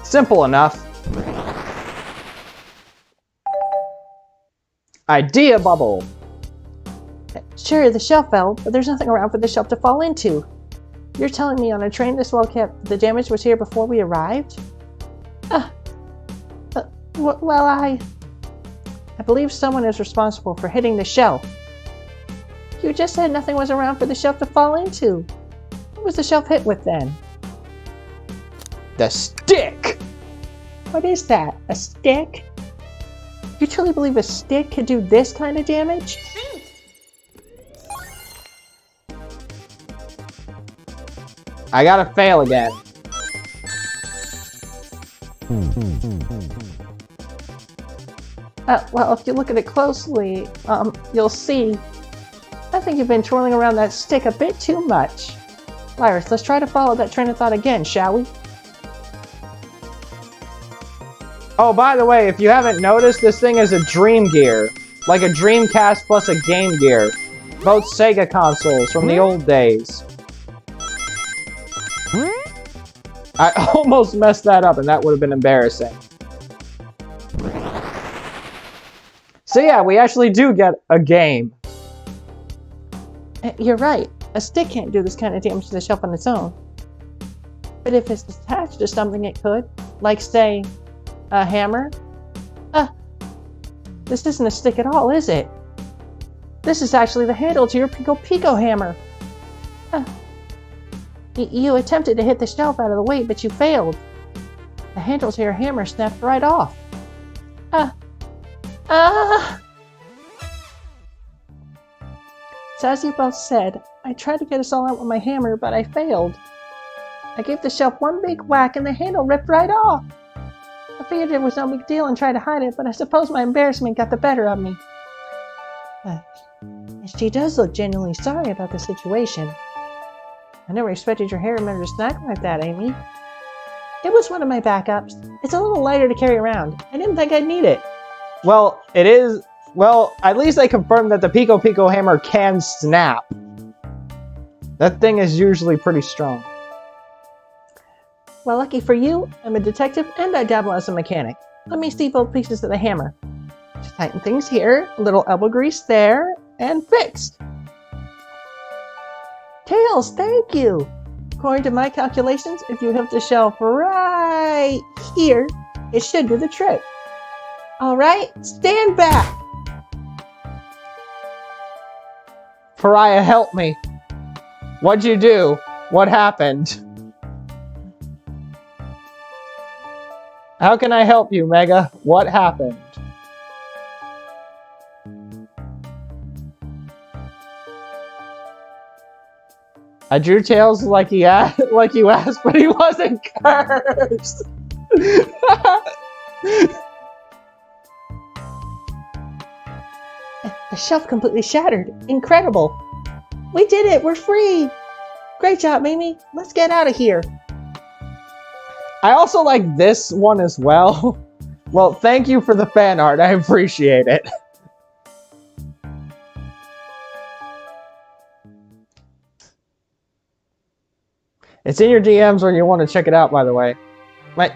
Simple enough. Idea bubble. Sure, the shelf fell, but there's nothing around for the shelf to fall into. You're telling me on a train this well kept, the damage was here before we arrived? Well, I believe someone is responsible for hitting the shelf. You just said nothing was around for the shelf to fall into. What was the shelf hit with then? The stick! What is that? A stick? You truly believe a stick could do this kind of damage? I gotta fail again. Well, if you look at it closely, you'll see. I think you've been twirling around that stick a bit too much. Lyris, let's try to follow that train of thought again, shall we? Oh, by the way, if you haven't noticed, this thing is a Dream Gear. Like a Dreamcast plus a Game Gear. Both Sega consoles from the old days. I almost messed that up, and that would have been embarrassing. So yeah, we actually do get a game. You're right. A stick can't do this kind of damage to the shelf on its own. But if it's attached to something, it could. Like, say, a hammer. This isn't a stick at all, is it? This is actually the handle to your Pico Pico hammer. You attempted to hit the shelf out of the way, but you failed. The handle to your hammer snapped right off. So as you both said, I tried to get us all out with my hammer, but I failed. I gave the shelf one big whack and the handle ripped right off. I figured it was no big deal and tried to hide it, but I suppose my embarrassment got the better of me. She does look genuinely sorry about the situation. I never expected your hammer to snack like that, Amy. It was one of my backups. It's a little lighter to carry around. I didn't think I'd need it. Well, it is... Well, at least they confirmed that the Pico Pico hammer can snap. That thing is usually pretty strong. Well, lucky for you, I'm a detective and I dabble as a mechanic. Let me see both pieces of the hammer. Just tighten things here, a little elbow grease there, and fixed. Tails, thank you! According to my calculations, if you hit the shelf right here, it should do the trick. Alright, stand back! Pariah, help me. What'd you do? What happened? How can I help you, Mega? What happened? I drew Tails like you asked, but he wasn't cursed. The shelf completely shattered. Incredible. We did it. We're free. Great job, Mimi. Let's get out of here. I also like this one as well. Well, thank you for the fan art. I appreciate it. It's in your DMs when you want to check it out, by the way. My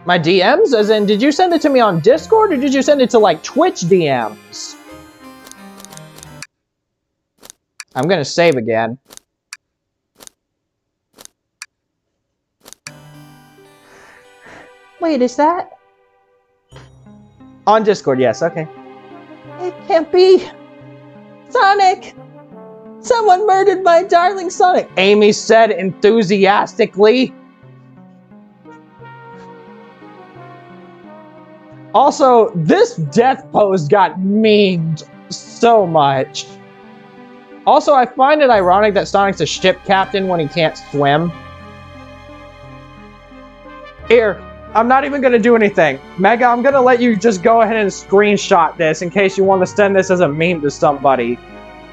DMs? As in, did you send it to me on Discord, or did you send it to, like, Twitch DMs? I'm gonna save again. Wait, is that? On Discord, yes, okay. It can't be. Sonic! Someone murdered my darling Sonic! Amy said enthusiastically. Also, this death pose got memed so much. Also, I find it ironic that Sonic's a ship captain when he can't swim. Here, I'm not even gonna do anything. Mega, I'm gonna let you just go ahead and screenshot this in case you want to send this as a meme to somebody.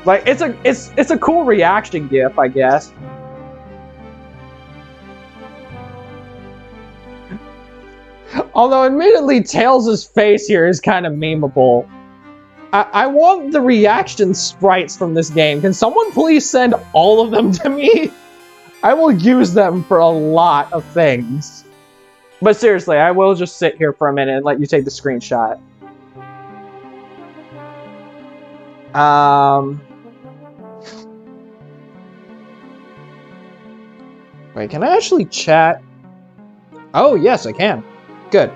Like, it's a cool reaction gif, I guess. Although, admittedly, Tails' face here is kind of memeable. I want the reaction sprites from this game. Can someone please send all of them to me? I will use them for a lot of things. But seriously, I will just sit here for a minute and let you take the screenshot. Wait, can I actually chat? Oh, yes, I can. Good.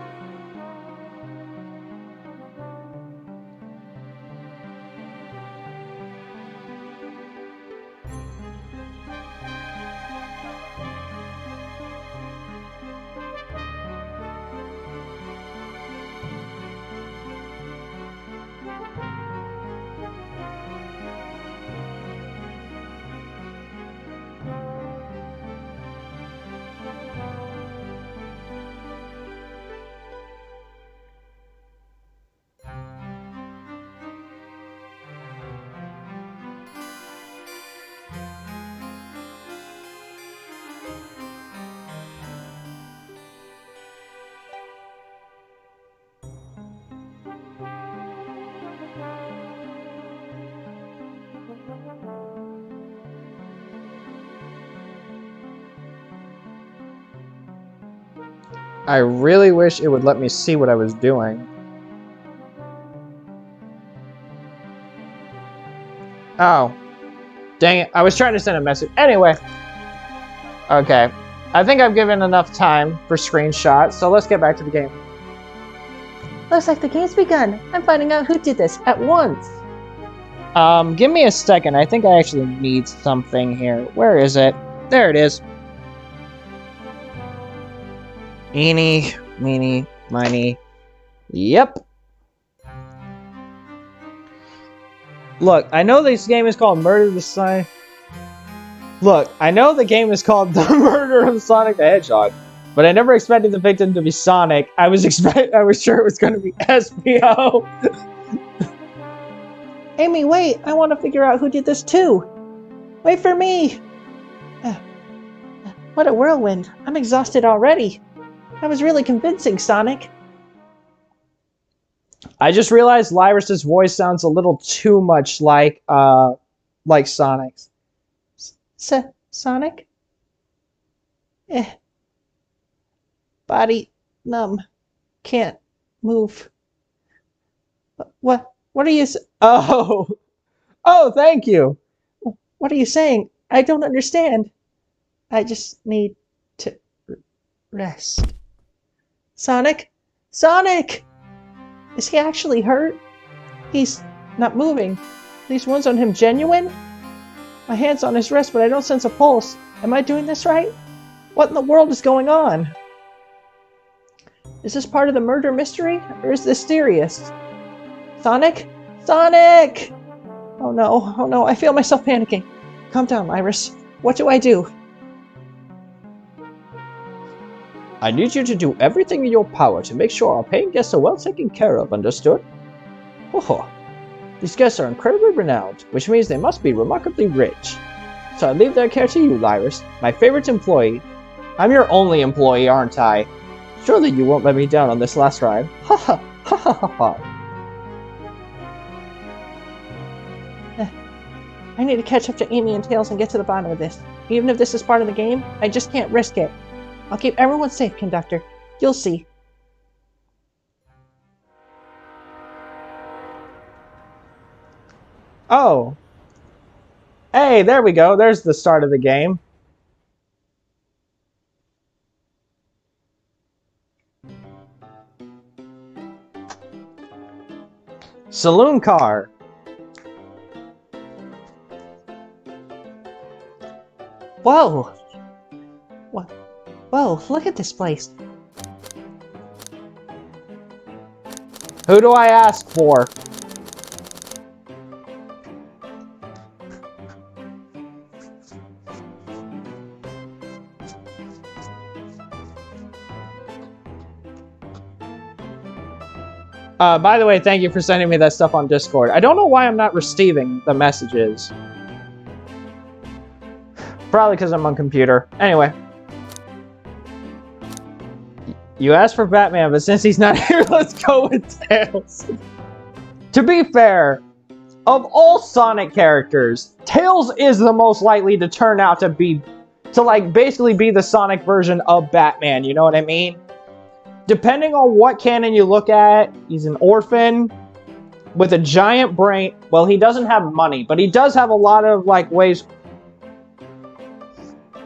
I really wish it would let me see what I was doing. Oh. Dang it. I was trying to send a message. Anyway. Okay. I think I've given enough time for screenshots, so let's get back to the game. Looks like the game's begun. I'm finding out who did this at once. Give me a second. I think I actually need something here. Where is it? There it is. Eeny, meeny, miny. Yep. Look, I know this game is called Murder of the Sonic. Look, I know the game is called The Murder of Sonic the Hedgehog, but I never expected the victim to be Sonic. I was sure it was going to be SPO. Amy, wait! I want to figure out who did this too! Wait for me! What a whirlwind. I'm exhausted already. That was really convincing, Sonic. I just realized Lyrus's voice sounds a little too much like Sonic's. Sonic? Body numb. Can't move. What are you... Oh, thank you. What are you saying? I don't understand. I just need to rest. Sonic? Sonic! Is he actually hurt? He's not moving. Are these wounds on him genuine? My hand's on his wrist, but I don't sense a pulse. Am I doing this right? What in the world is going on? Is this part of the murder mystery, or is this serious? Sonic? Sonic! Oh no, I feel myself panicking. Calm down, Iris. What do I do? I need you to do everything in your power to make sure our paying guests are well taken care of, understood? Oh, these guests are incredibly renowned, which means they must be remarkably rich. So I leave their care to you, Lyrus, my favorite employee. I'm your only employee, aren't I? Surely you won't let me down on this last ride. Ha ha ha ha ha ha. I need to catch up to Amy and Tails and get to the bottom of this. Even if this is part of the game, I just can't risk it. I'll keep everyone safe, Conductor. You'll see. Oh. Hey, there we go. There's the start of the game. Saloon car. Whoa! Whoa, look at this place. Who do I ask for? By the way, thank you for sending me that stuff on Discord. I don't know why I'm not receiving the messages. Probably because I'm on computer. Anyway. You asked for Batman, but since he's not here, let's go with Tails. To be fair, of all Sonic characters, Tails is the most likely to turn out to be... basically be the Sonic version of Batman, you know what I mean? Depending on what canon you look at, he's an orphan with a giant brain. Well, he doesn't have money, but he does have a lot of, ways...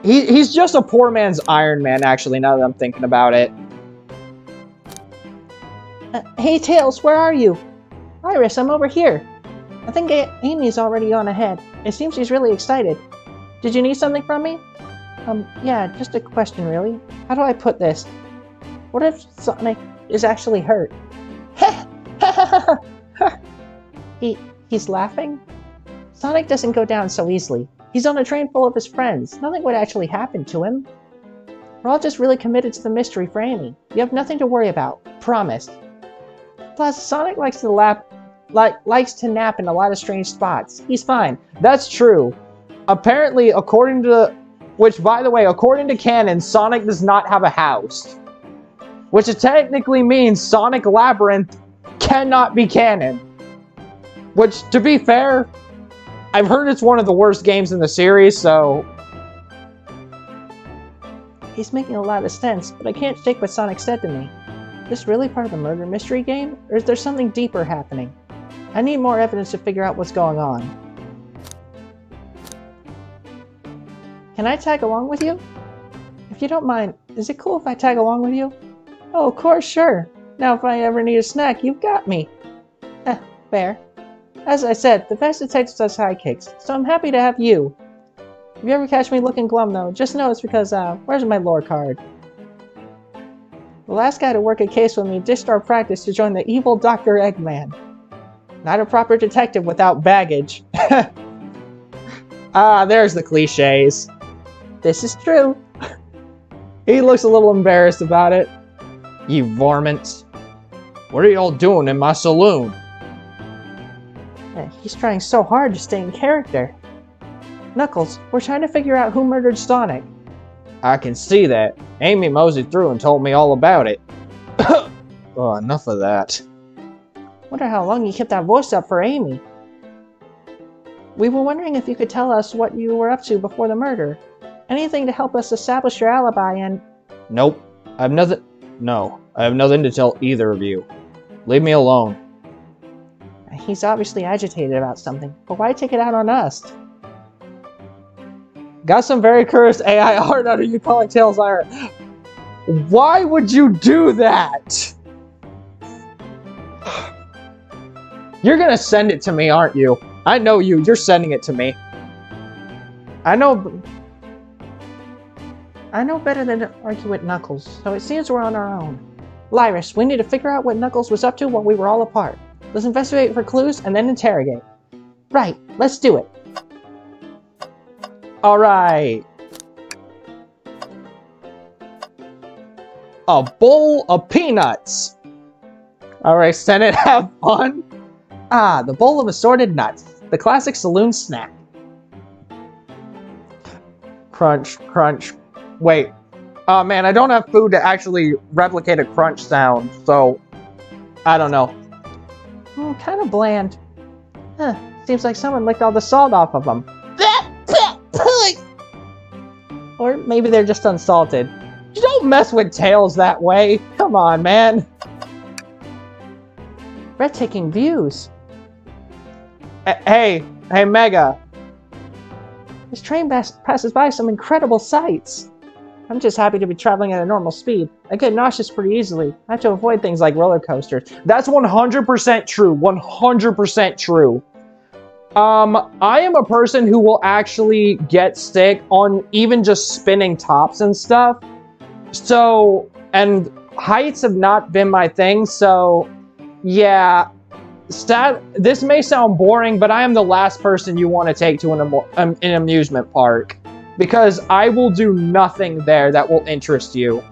He's just a poor man's Iron Man, actually, now that I'm thinking about it. Hey, Tails, where are you? Iris, I'm over here. I think Amy's already on ahead. It seems she's really excited. Did you need something from me? Yeah, just a question, really. How do I put this? What if Sonic is actually hurt? He's laughing? Sonic doesn't go down so easily. He's on a train full of his friends. Nothing would actually happen to him. We're all just really committed to the mystery for Amy. You have nothing to worry about. Promise. Plus, Sonic likes to nap in a lot of strange spots. He's fine. That's true. Apparently, according to canon, Sonic does not have a house. Which technically means Sonic Labyrinth cannot be canon. Which, to be fair, I've heard it's one of the worst games in the series, so... he's making a lot of sense, but I can't shake what Sonic said to me. Is this really part of the murder mystery game, or is there something deeper happening? I need more evidence to figure out what's going on. Can I tag along with you? If you don't mind, is it cool if I tag along with you? Oh, of course, sure. Now if I ever need a snack, you've got me. Fair. As I said, the best detectives are sidekicks, so I'm happy to have you. If you ever catch me looking glum, though, just know it's because, where's my lore card? The last guy to work a case with me ditched our practice to join the evil Dr. Eggman. Not a proper detective without baggage. There's the cliches. This is true. He looks a little embarrassed about it. You varmints. What are y'all doing in my saloon? He's trying so hard to stay in character. Knuckles, we're trying to figure out who murdered Sonic. I can see that. Amy moseyed through and told me all about it. Oh, enough of that. Wonder how long you kept that voice up for Amy. We were wondering if you could tell us what you were up to before the murder. Anything to help us establish your alibi and... Nope. I have nothing... No. I have nothing to tell either of you. Leave me alone. He's obviously agitated about something, but why take it out on us? Got some very cursed AI art out of you calling Tails Ira. Why would you do that? You're gonna send it to me, aren't you? I know you. You're sending it to me. I know better than to argue with Knuckles, so it seems we're on our own. Lyris, we need to figure out what Knuckles was up to while we were all apart. Let's investigate for clues and then interrogate. Right, let's do it. Alright. A bowl of peanuts. Alright, Senate, have fun. The bowl of assorted nuts. The classic saloon snack. Crunch, crunch. Wait. Oh man, I don't have food to actually replicate a crunch sound, so... I don't know. Kind of bland. Seems like someone licked all the salt off of them. Or maybe they're just unsalted. You don't mess with Tails that way. Come on, man. Breathtaking views. Hey, Mega. This train passes by some incredible sights. I'm just happy to be traveling at a normal speed. I get nauseous pretty easily. I have to avoid things like roller coasters. That's 100% true. 100% true. I am a person who will actually get sick on even just spinning tops and stuff. So, and heights have not been my thing, so yeah. This may sound boring, but I am the last person you want to take to an amusement park. Because I will do nothing there that will interest you.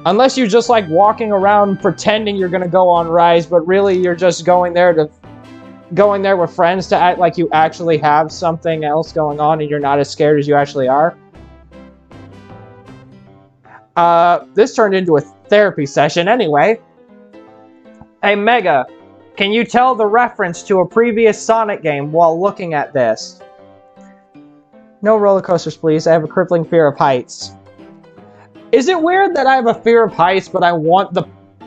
Unless you just like walking around pretending you're gonna go on rides, but really you're just going there with friends to act like you actually have something else going on and you're not as scared as you actually are. This turned into a therapy session anyway. Hey Mega, can you tell the reference to a previous Sonic game while looking at this? No roller coasters, please. I have a crippling fear of heights. Is it weird that I have a fear of heights, but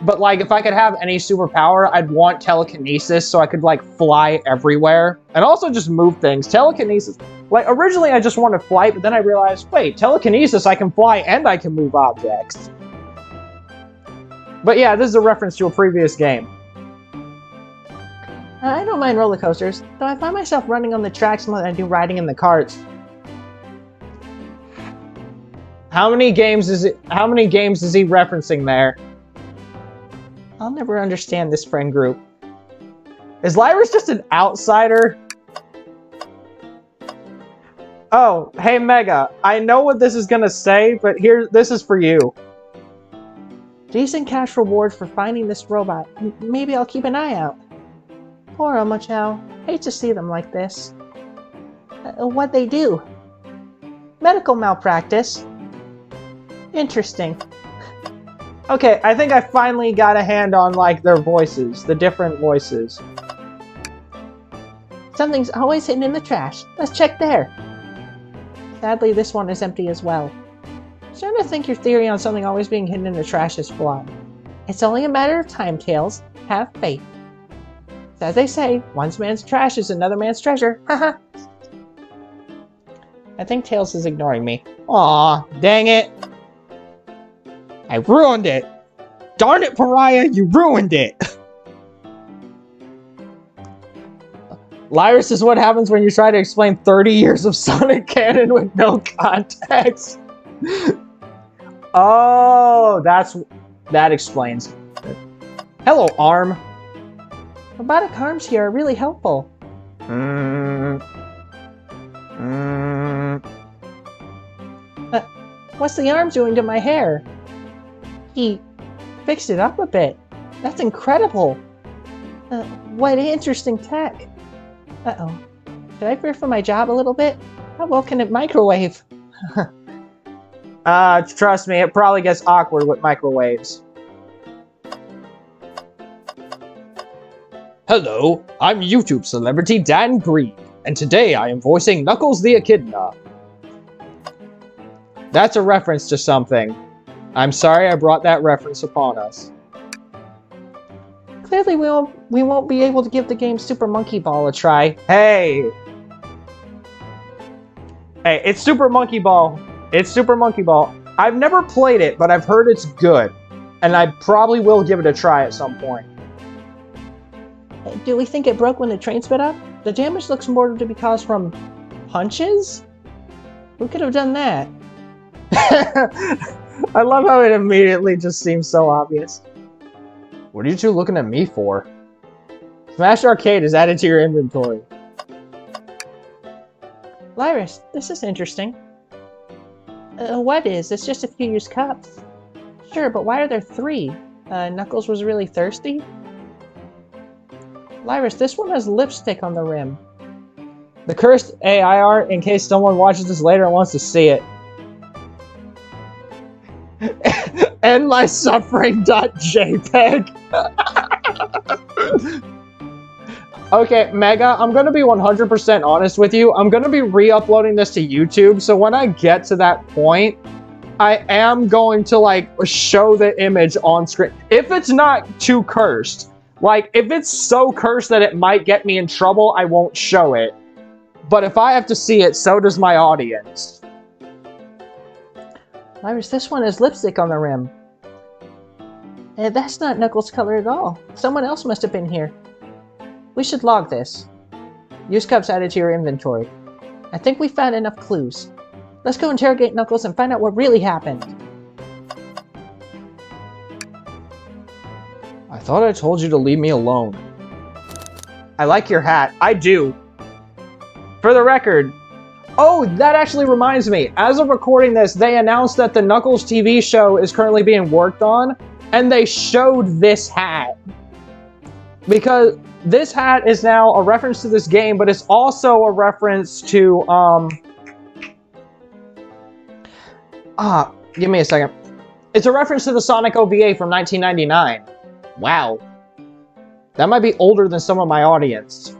but like, if I could have any superpower, I'd want telekinesis so I could, like, fly everywhere. And also just move things. Telekinesis... Like, originally I just wanted flight, but then I realized, wait, telekinesis, I can fly and I can move objects. But yeah, this is a reference to a previous game. I don't mind roller coasters, though I find myself running on the tracks more than I do riding in the carts. How many games is he referencing there? I'll never understand this friend group. Is Lyris just an outsider? Oh, hey Mega, I know what this is gonna say, but this is for you. Decent cash reward for finding this robot. Maybe I'll keep an eye out. Poor Omochao. Hate to see them like this. What'd they do? Medical malpractice. Interesting. Okay, I think I finally got a hand on, like, their voices. The different voices. Something's always hidden in the trash. Let's check there. Sadly, this one is empty as well. Starting to think your theory on something always being hidden in the trash is flawed. It's only a matter of time, Tails. Have faith. As they say, one man's trash is another man's treasure. Haha. I think Tails is ignoring me. Aw, dang it. I ruined it. Darn it, Pariah, you ruined it. Lyris is what happens when you try to explain 30 years of Sonic canon with no context. Oh, that explains. Hello, Arm. Robotic arms here are really helpful. What's the arm doing to my hair? He fixed it up a bit. That's incredible. What interesting tech. Uh-oh. Should I fear for my job a little bit? How well can it microwave? Trust me, it probably gets awkward with microwaves. Hello, I'm YouTube celebrity Dan Green, and today I am voicing Knuckles the Echidna. That's a reference to something. I'm sorry I brought that reference upon us. Clearly we won't be able to give the game Super Monkey Ball a try. Hey, it's Super Monkey Ball. It's Super Monkey Ball. I've never played it, but I've heard it's good. And I probably will give it a try at some point. Do we think it broke when the train sped up? The damage looks more to be caused from punches? Who could have done that? I love how it immediately just seems so obvious. What are you two looking at me for? Smash Arcade is added to your inventory. Lyris, this is interesting. What is? It's just a few used cups. Sure, but why are there 3? Knuckles was really thirsty? Lyris, this one has lipstick on the rim. The cursed AI art, in case someone watches this later and wants to see it. End my suffering.jpg. Okay, Mega, I'm gonna be 100% honest with you. I'm gonna be re-uploading this to YouTube, so when I get to that point, I am going to, like, show the image on screen. If it's not too cursed. Like, if it's so cursed that it might get me in trouble, I won't show it. But if I have to see it, so does my audience. Lyris, this one has lipstick on the rim. That's not Knuckles' color at all. Someone else must have been here. We should log this. Use cups added to your inventory. I think we found enough clues. Let's go interrogate Knuckles and find out what really happened. I thought I told you to leave me alone. I like your hat. I do. For the record. Oh, that actually reminds me. As of recording this, they announced that the Knuckles TV show is currently being worked on, and they showed this hat. Because this hat is now a reference to this game, but it's also a reference to, give me a second. It's a reference to the Sonic OVA from 1999. Wow. That might be older than some of my audience.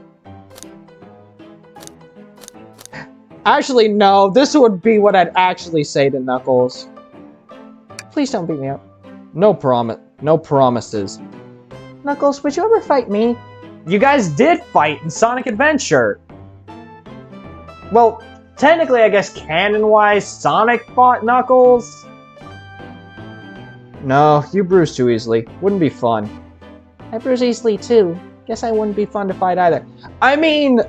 Actually, no. This would be what I'd actually say to Knuckles. Please don't beat me up. No promises. Knuckles, would you ever fight me? You guys did fight in Sonic Adventure. Well, technically, I guess canon-wise, Sonic fought Knuckles. No, you bruise too easily. Wouldn't be fun. I bruise easily too. Guess I wouldn't be fun to fight either. I mean,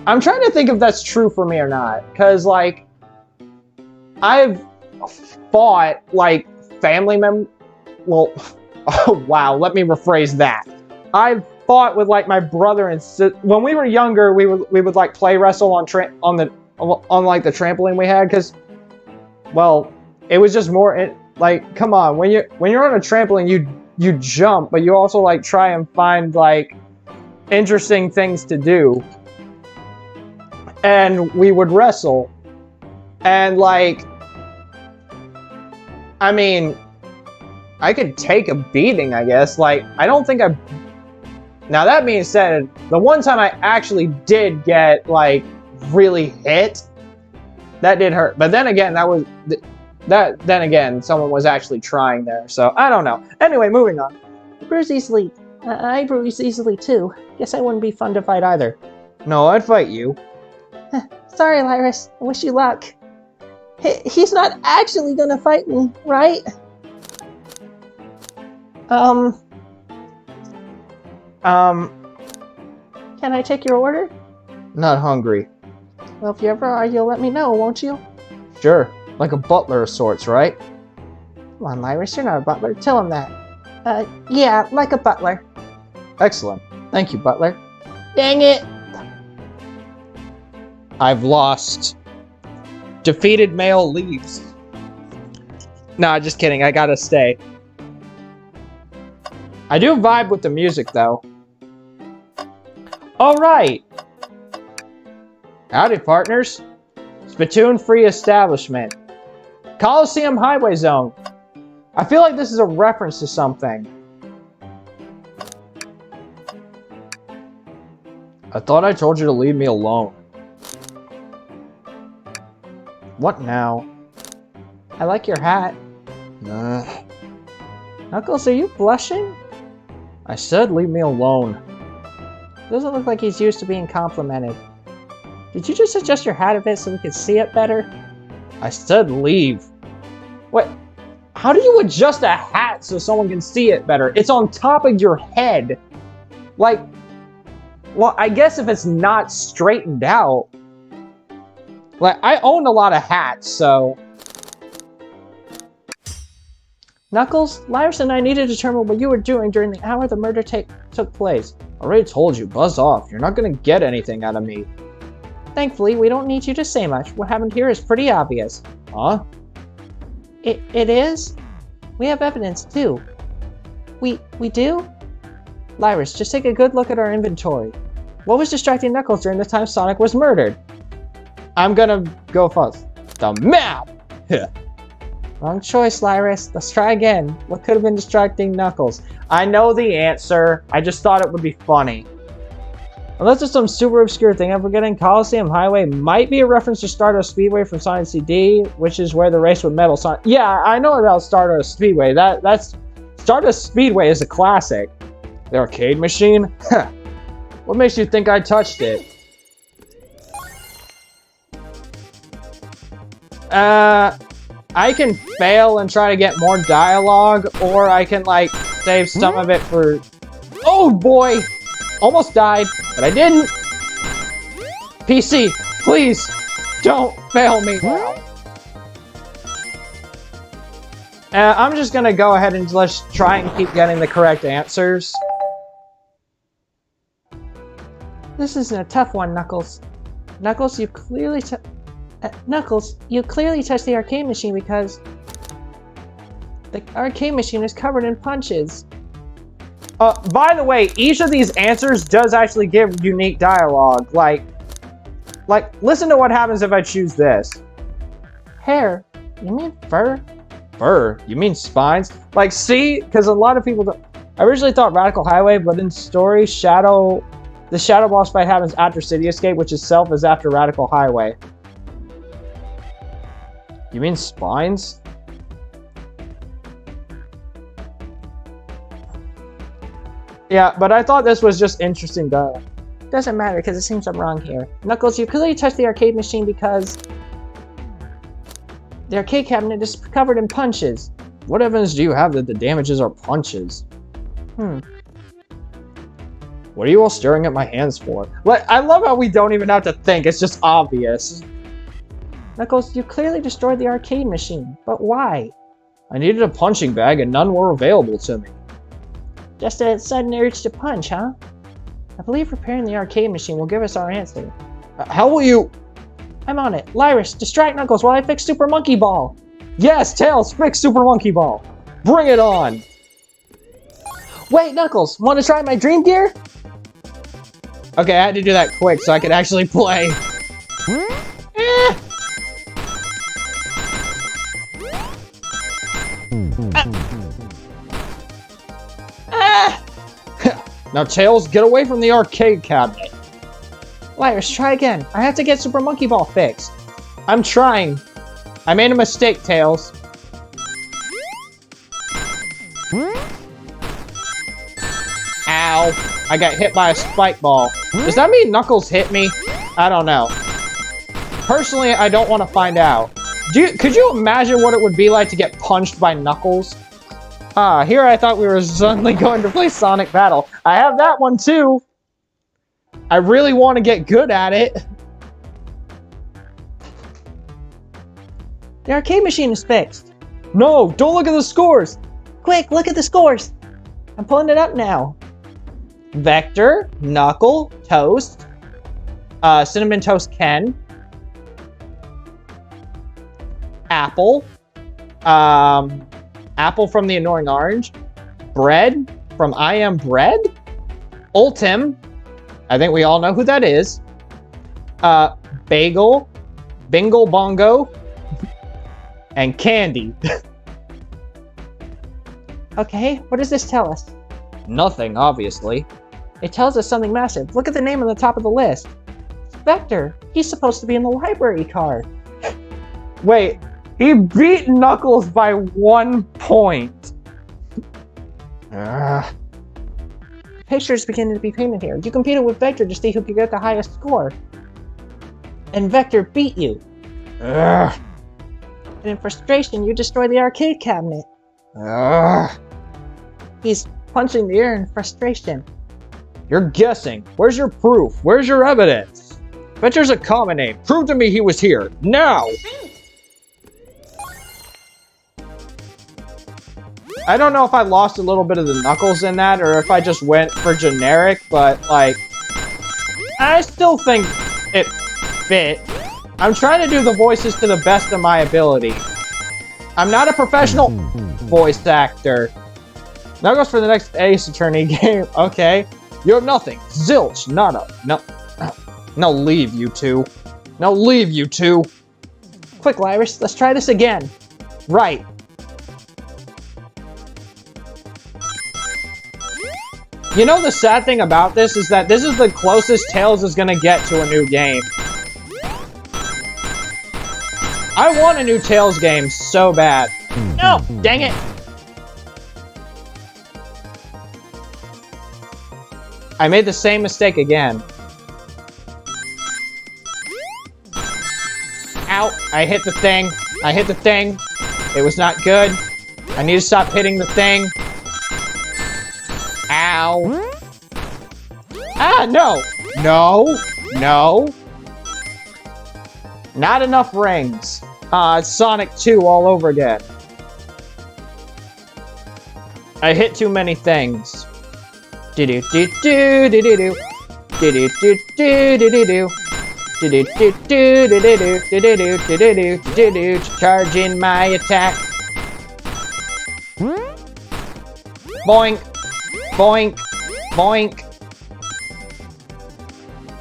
I'm trying to think if that's true for me or not. Because, like, I've fought, like, family members. Well, oh, wow, let me rephrase that. I've fought with, like, my brother and sister. When we were younger, we would like play wrestle on like the trampoline we had, because, well, it was just more like, come on, when you're on a trampoline, you jump, but you also like try and find like interesting things to do. And we would wrestle, and like, I mean, I could take a beating, I guess. Like, I don't think I... Now, that being said, the one time I actually did get, like, really hit, That did hurt. But then again, then again, someone was actually trying there. So I don't know. Anyway, moving on. Bruise easily. I bruise easily too. Guess I wouldn't be fun to fight either. No, I'd fight you. Sorry, Lyris. I wish you luck. He's not actually gonna fight me, right? Can I take your order? Not hungry. Well, if you ever are, you'll let me know, won't you? Sure. Like a butler of sorts, right? Come on, Lyris, you're not a butler. Tell him that. Yeah, like a butler. Excellent. Thank you, butler. Dang it! I've lost. Defeated male leaves. Nah, just kidding. I gotta stay. I do vibe with the music, though. Alright. Howdy, partners. Spittoon-free establishment. Coliseum Highway Zone. I feel like this is a reference to something. I thought I told you to leave me alone. What now? I like your hat. Nah. Knuckles, are you blushing? I said leave me alone. Doesn't look like he's used to being complimented. Did you just adjust your hat a bit so we could see it better? I said leave. What? How do you adjust a hat so someone can see it better? It's on top of your head. Like, well, I guess if it's not straightened out. Like, I own a lot of hats, so... Knuckles, Lyris and I need to determine what you were doing during the hour the murder took place. I already told you, buzz off. You're not gonna get anything out of me. Thankfully, we don't need you to say much. What happened here is pretty obvious. Huh? It is? We have evidence, too. We do? Lyris, just take a good look at our inventory. What was distracting Knuckles during the time Sonic was murdered? I'm gonna go first. The map! Wrong choice, Lyris. Let's try again. What could have been distracting Knuckles? I know the answer. I just thought it would be funny. Unless it's some super obscure thing I'm forgetting, Coliseum Highway might be a reference to Stardust Speedway from Sonic CD, which is where the race with Metal Sonic... Yeah, I know about Stardust Speedway. That's... Stardust Speedway is a classic. The arcade machine? What makes you think I touched it? I can fail and try to get more dialogue, or I can, like, save some of it for... Oh, boy! Almost died, but I didn't! PC, please, don't fail me now. I'm just gonna go ahead and let's try and keep getting the correct answers. This isn't a tough one, Knuckles. Knuckles, you clearly touched the arcade machine because the arcade machine is covered in punches. By the way, each of these answers does actually give unique dialogue. Like, listen to what happens if I choose this. Hair? You mean fur? Fur? You mean spines? Like, see? Because a lot of people don't... I originally thought Radical Highway, but in story, the Shadow Boss fight happens after City Escape, which itself is after Radical Highway. You mean spines? Yeah, but I thought this was just interesting dialogue. Doesn't matter because it seems I'm wrong here. Knuckles, you clearly touched the arcade machine because the arcade cabinet is covered in punches. What evidence do you have that the damages are punches? What are you all staring at my hands for? Like, I love how we don't even have to think, it's just obvious. Knuckles, you clearly destroyed the arcade machine, but why? I needed a punching bag and none were available to me. Just a sudden urge to punch, huh? I believe repairing the arcade machine will give us our answer. How will you... I'm on it. Lyris, distract Knuckles while I fix Super Monkey Ball. Yes, Tails, fix Super Monkey Ball. Bring it on. Wait, Knuckles, want to try my Dream Gear? Okay, I had to do that quick so I could actually play. Now, Tails, get away from the arcade cabinet. Lyris, try again. I have to get Super Monkey Ball fixed. I'm trying. I made a mistake, Tails. Ow. I got hit by a spike ball. Does that mean Knuckles hit me? I don't know. Personally, I don't want to find out. Could you imagine what it would be like to get punched by Knuckles? Here I thought we were suddenly going to play Sonic Battle. I have that one too. I really want to get good at it. The arcade machine is fixed. No, don't look at the scores. Quick, look at the scores. I'm pulling it up now. Vector, Knuckle, Toast, Cinnamon Toast Ken, Apple, Apple from the Annoying Orange, Bread from I Am Bread, Ultim, I think we all know who that is, Bagel, Bingle Bongo, and Candy. Okay, what does this tell us? Nothing, obviously. It tells us something massive. Look at the name on the top of the list. Vector. He's supposed to be in the library card. Wait, he beat Knuckles by 1 point. Pictures beginning to be painted here. You competed with Vector to see who could get the highest score. And Vector beat you. And in frustration, you destroy the arcade cabinet. He's punching the air in frustration. You're guessing. Where's your proof? Where's your evidence? Vector's a common name. Prove to me he was here. Now! I don't know if I lost a little bit of the Knuckles in that, or if I just went for generic, but, like, I still think it fit. I'm trying to do the voices to the best of my ability. I'm not a professional voice actor. Now goes for the next Ace Attorney game. Okay. You have nothing. Zilch. Nada. No. No, leave, you two. No, leave, you two. Quick, Lyrus. Let's try this again. Right. You know the sad thing about this is that this is the closest Tails is gonna get to a new game. I want a new Tails game so bad. No! Dang it! I made the same mistake again. Ow! I hit the thing. I hit the thing. It was not good. I need to stop hitting the thing. Ow. Ah, no. No. No. Not enough rings. It's Sonic 2 all over again. I hit too many things. Do-do-do-do-do-do-do. Do-do-do-do-do-do-do. Do-do-do-do-do-do-do-do-do-do-do. Charging my attack. Boink. Boink. Boink.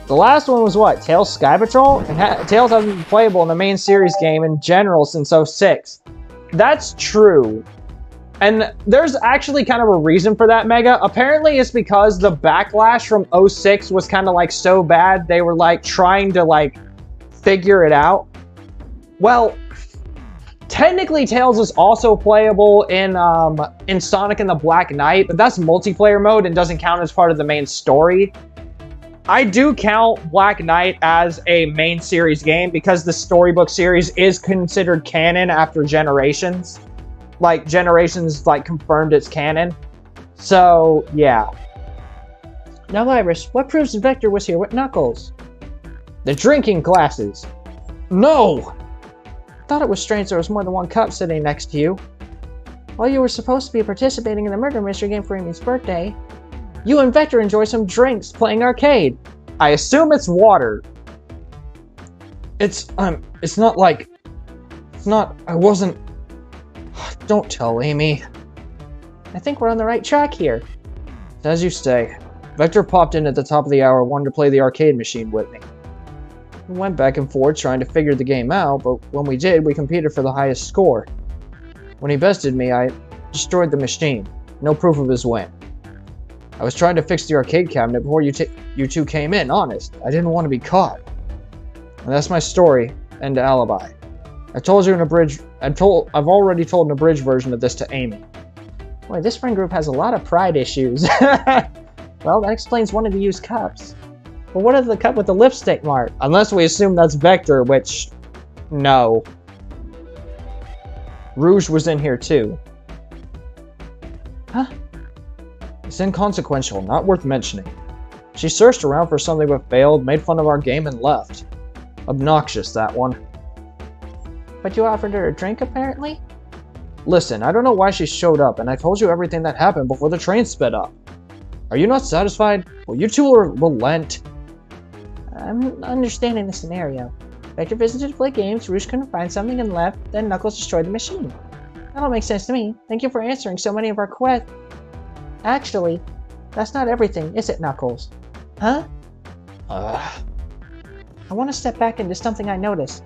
The last one was what? Tails Sky Patrol? And Tails hasn't been playable in the main series game in general since 06. That's true. And there's actually kind of a reason for that, Mega. Apparently it's because the backlash from 06 was kind of like so bad, they were like trying to like figure it out. Well, technically Tails is also playable in Sonic and the Black Knight, but that's multiplayer mode and doesn't count as part of the main story. I do count Black Knight as a main series game because the storybook series is considered canon after Generations. Like, Generations, like, confirmed it's canon. So, yeah. Now, Lyrus, what proves Vector was here with Knuckles? The drinking glasses. No! Thought it was strange there was more than one cup sitting next to you. While you were supposed to be participating in the murder mystery game for Amy's birthday, you and Vector enjoy some drinks playing arcade. I assume it's water. It's not like... It's not... I wasn't... Don't tell Amy. I think we're on the right track here. As you say. Vector popped in at the top of the hour, wanted to play the arcade machine with me. We went back and forth trying to figure the game out, but when we did, we competed for the highest score. When he bested me, I destroyed the machine. No proof of his win. I was trying to fix the arcade cabinet before you two came in, honest. I didn't want to be caught. And that's my story. and alibi. I told you in a bridge. I've already told an abridged version of this to Amy. Boy, this friend group has a lot of pride issues. Well, that explains one of the used cups. But what is the cup with the lipstick mark? Unless we assume that's Vector, which... no. Rouge was in here too. Huh? It's inconsequential, not worth mentioning. She searched around for something but failed, made fun of our game, and left. Obnoxious, that one. But you offered her a drink, apparently? Listen, I don't know why she showed up, and I told you everything that happened before the train sped up. Are you not satisfied? Will you two relent? I'm understanding the scenario. Vector visited to play games, Rouge couldn't find something and left, then Knuckles destroyed the machine. That all makes sense to me. Thank you for answering so many of our questions. Actually, that's not everything, is it, Knuckles? Huh? I want to step back into something I noticed.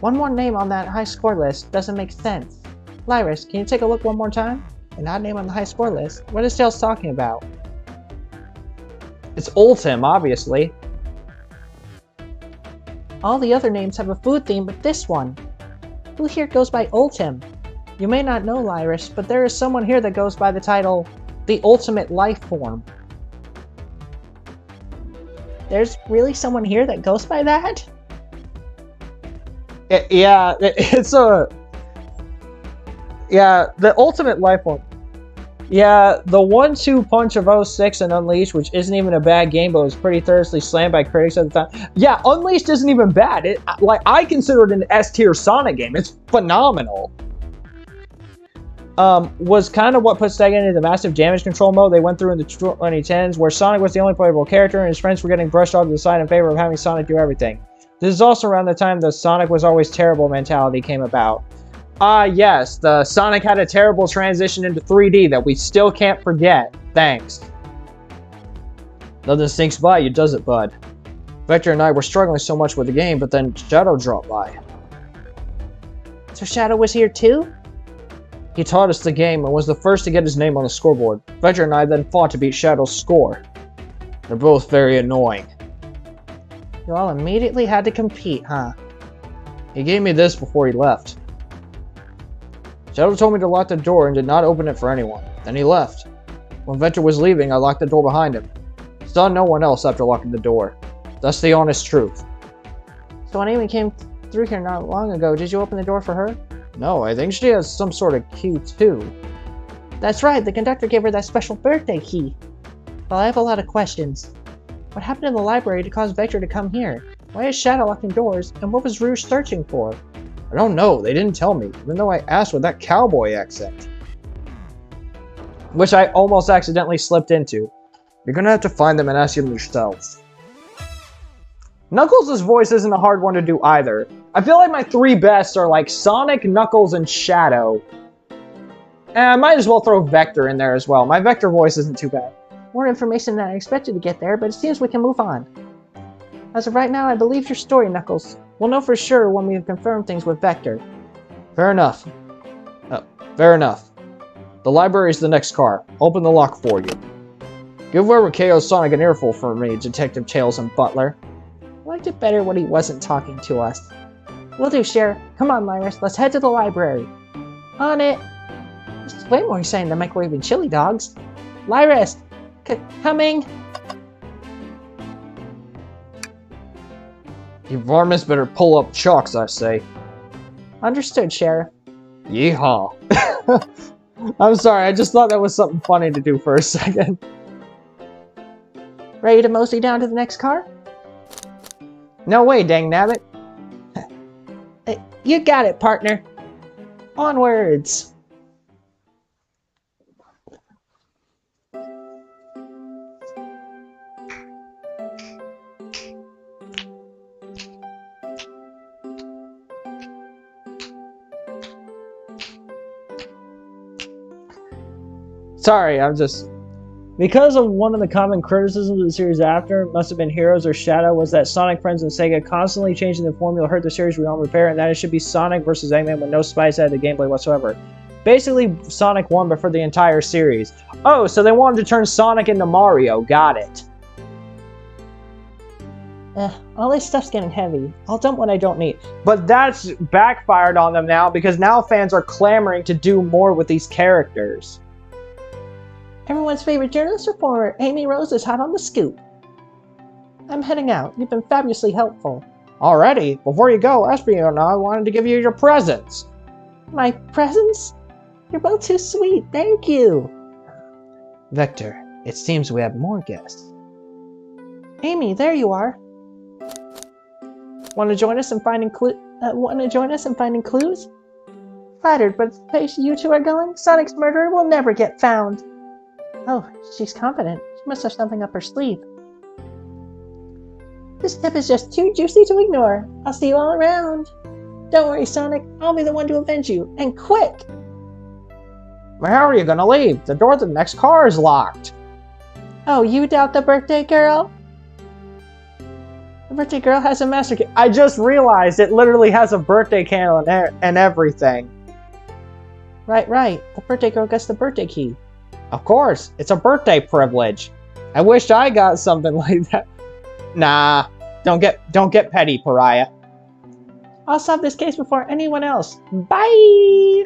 One more name on that high score list doesn't make sense. Lyris, can you take a look one more time? An odd name on the high score list. What is Tails talking about? It's Ultim, obviously. All the other names have a food theme, but this one. Who here goes by Ultim? You may not know, Lyris, but there is someone here that goes by the title, The Ultimate Life Form. There's really someone here that goes by that? It's a... Yeah, the Ultimate Life Form. Yeah, the 1-2 punch of 06 and Unleashed, which isn't even a bad game, but was pretty thoroughly slammed by critics at the time. Yeah, Unleashed isn't even bad. I consider it an S-tier Sonic game. It's phenomenal. Was kind of what put Sega into the massive damage control mode they went through in the 2010s, where Sonic was the only playable character and his friends were getting brushed off to the side in favor of having Sonic do everything. This is also around the time the Sonic was always terrible mentality came about. Yes, the Sonic had a terrible transition into 3D that we still can't forget. Thanks. Nothing stinks by you, does it, bud? Vector and I were struggling so much with the game, but then Shadow dropped by. So Shadow was here too? He taught us the game and was the first to get his name on the scoreboard. Vector and I then fought to beat Shadow's score. They're both very annoying. You all immediately had to compete, huh? He gave me this before he left. Shadow told me to lock the door and did not open it for anyone. Then he left. When Vector was leaving, I locked the door behind him. Saw no one else after locking the door. That's the honest truth. So when Amy came through here not long ago, did you open the door for her? No, I think she has some sort of key too. That's right, the conductor gave her that special birthday key. Well, I have a lot of questions. What happened in the library to cause Vector to come here? Why is Shadow locking doors, and what was Rouge searching for? I don't know, they didn't tell me, even though I asked with that cowboy accent. Which I almost accidentally slipped into. You're gonna have to find them and ask them yourselves. Knuckles' voice isn't a hard one to do either. I feel like my three best are like Sonic, Knuckles, and Shadow. And I might as well throw Vector in there as well. My Vector voice isn't too bad. More information than I expected to get there, but it seems we can move on. As of right now, I believe your story, Knuckles. We'll know for sure when we have confirmed things with Vector. Fair enough. Fair enough. The library is the next car. Open the lock for you. Give whoever KO'd Sonic an earful for me, Detective Tails and Butler. I liked it better when he wasn't talking to us. Will do, Sheriff. Come on, Lyris. Let's head to the library. On it. This is way more exciting than microwaving chili dogs. Lyris! Coming! You varmints better pull up chalks, I say. Understood, Sheriff. Yeehaw. I'm sorry, I just thought that was something funny to do for a second. Ready to mosey down to the next car? No way, dang nabbit. You got it, partner. Onwards. Sorry, I'm just... Because of one of the common criticisms of the series after, must have been Heroes or Shadow, was that Sonic Friends and Sega constantly changing the formula hurt the series beyond repair, and that it should be Sonic versus Eggman with no spice out of the gameplay whatsoever. Basically, Sonic won, but for the entire series. Oh, so they wanted to turn Sonic into Mario. Got it. All this stuff's getting heavy. I'll dump what I don't need. But that's backfired on them now because now fans are clamoring to do more with these characters. Everyone's favorite journalist reporter, Amy Rose, is hot on the scoop. I'm heading out. You've been fabulously helpful. Already? Before you go, Espio and I wanted to give you your presents. My presents? You're both too sweet. Thank you. Vector, it seems we have more guests. Amy, there you are. Want to join us in finding clues? Flattered, but the place you two are going, Sonic's murderer will never get found. Oh, she's confident. She must have something up her sleeve. This tip is just too juicy to ignore. I'll see you all around. Don't worry, Sonic. I'll be the one to avenge you. And quick! Well, how are you gonna leave? The door to the next car is locked. Oh, you doubt the birthday girl? The birthday girl has a master key. I just realized it literally has a birthday candle and everything. Right. The birthday girl gets the birthday key. Of course, it's a birthday privilege. I wish I got something like that. Nah, don't get petty, pariah. I'll solve this case before anyone else. Bye!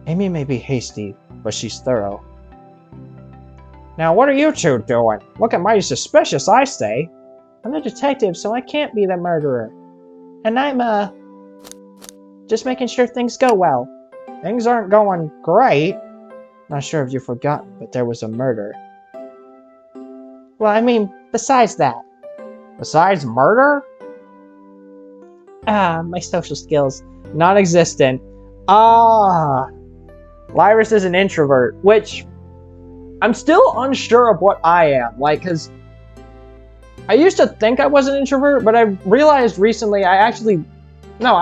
Amy may be hasty, but she's thorough. Now, what are you two doing? Looking mighty suspicious, I say. I'm a detective, so I can't be the murderer. And I'm, just making sure things go well. Things aren't going great. Not sure if you've forgotten, but there was a murder. Well, I mean, besides that. Besides murder? My social skills. Non-existent. Lyris is an introvert, which I'm still unsure of what I am. Like, because I used to think I was an introvert, but I realized recently I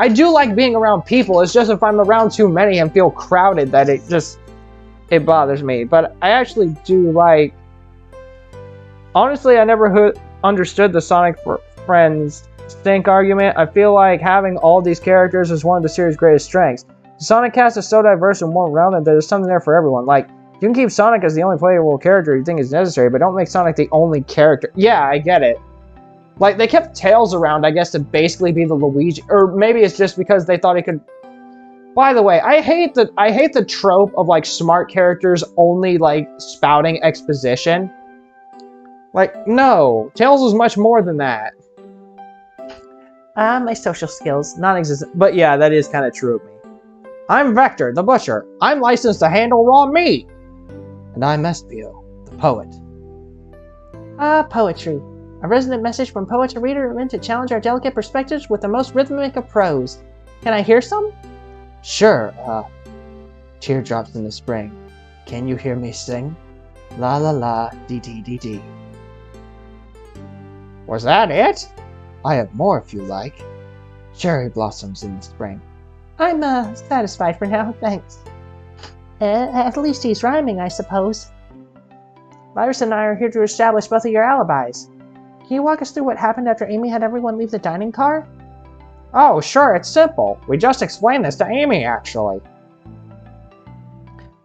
do like being around people. It's just if I'm around too many and feel crowded that it bothers me. But I actually do like... Honestly, I never understood the Sonic Friends stink argument. I feel like having all these characters is one of the series' greatest strengths. The Sonic cast is so diverse and well-rounded that there's something there for everyone. Like, you can keep Sonic as the only playable character you think is necessary, but don't make Sonic the only character. Yeah, I get it. Like, they kept Tails around, I guess, to basically be the Luigi, or maybe it's just because they thought he could... By the way, I hate the trope of, like, smart characters only, like, spouting exposition. Like, no, Tails is much more than that. My social skills, non-existent. But yeah, that is kind of true of me. I'm Vector, the butcher. I'm licensed to handle raw meat. And I'm Espio, the poet. Poetry. A resonant message from poet to reader meant to challenge our delicate perspectives with the most rhythmic of prose. Can I hear some? Sure, teardrops in the spring. Can you hear me sing? La la la, dee dee dee dee. Was that it? I have more if you like. Cherry blossoms in the spring. I'm, satisfied for now, thanks. At least he's rhyming, I suppose. Lyris and I are here to establish both of your alibis. Can you walk us through what happened after Amy had everyone leave the dining car? Oh, sure, it's simple. We just explained this to Amy, actually.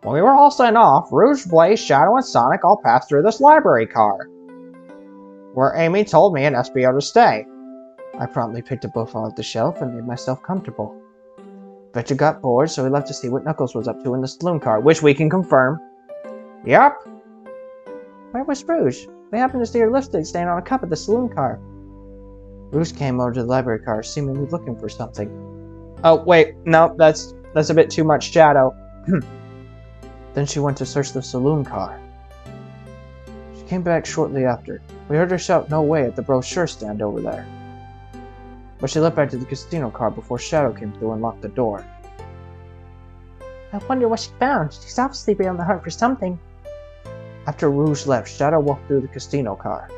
When we were all sent off, Rouge, Blaze, Shadow, and Sonic all passed through this library car, where Amy told me and Espio to stay. I promptly picked a book off the shelf and made myself comfortable. Vector got bored, so he left to see what Knuckles was up to in the saloon car, which we can confirm. Yep. Where was Rouge? We happened to see her lipstick stain on a cup at the saloon car. Rouge came over to the library car, seemingly looking for something. Oh, wait, no, that's a bit too much Shadow. Then she went to search the saloon car. She came back shortly after. We heard her shout "No way" at the brochure stand over there. But she left back to the casino car before Shadow came through and locked the door. I wonder what she found. She's obviously been on the hunt for something. After Rouge left, Shadow walked through the casino car.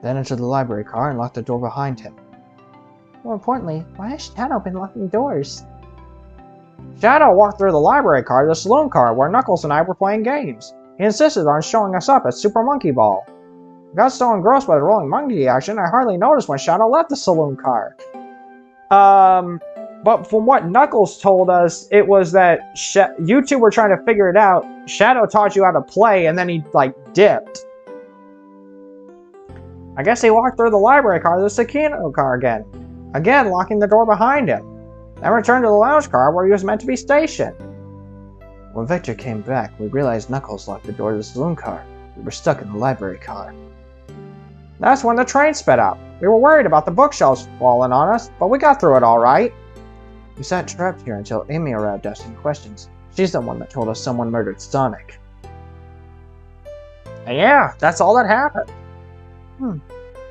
Then into the library car and locked the door behind him. More importantly, why has Shadow been locking doors? Shadow walked through the library car to the saloon car where Knuckles and I were playing games. He insisted on showing us up at Super Monkey Ball. I got so engrossed by the rolling monkey action, I hardly noticed when Shadow left the saloon car. But from what Knuckles told us, it was that you two were trying to figure it out. Shadow taught you how to play, and then he, like, dipped. I guess he walked through the library car, the Sakino car again. Again, locking the door behind him. Then returned to the lounge car where he was meant to be stationed. When Victor came back, we realized Knuckles locked the door to the saloon car. We were stuck in the library car. That's when the train sped up. We were worried about the bookshelves falling on us, but we got through it all right. We sat trapped here until Amy arrived asking questions. She's the one that told us someone murdered Sonic. And yeah, that's all that happened.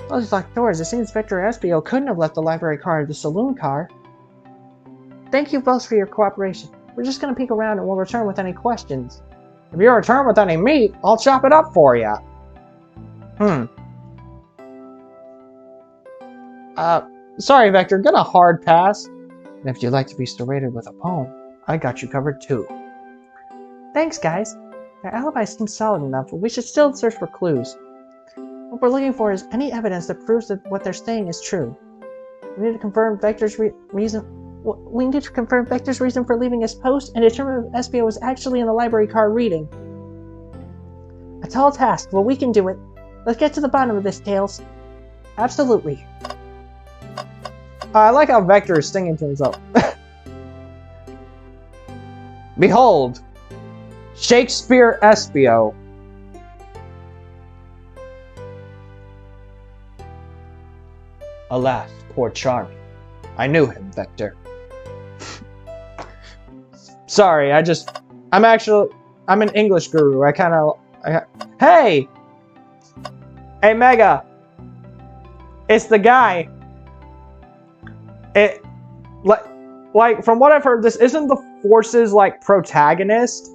Those locked doors. It seems Victor Espio couldn't have left the library car or the saloon car. Thank you both for your cooperation. We're just going to peek around and we'll return with any questions. If you return with any meat, I'll chop it up for you. Sorry, Vector, get a hard pass. And if you'd like to be serrated with a poem, I got you covered too. Thanks, guys. Their alibi seems solid enough, but we should still search for clues. What we're looking for is any evidence that proves that what they're saying is true. We need to confirm Vector's reason. We need to confirm Vector's reason for leaving his post and determine if Espio was actually in the library car reading. A tall task, but we can do it. Let's get to the bottom of this, Tails. Absolutely. I like how Vector is singing to himself. Behold, Shakespeare Espio. Alas, poor Charming. I knew him, Vector. Sorry, I'm an English guru. Hey! Hey, Mega! It's the guy. Like, from what I've heard, this isn't the Force's, like, protagonist.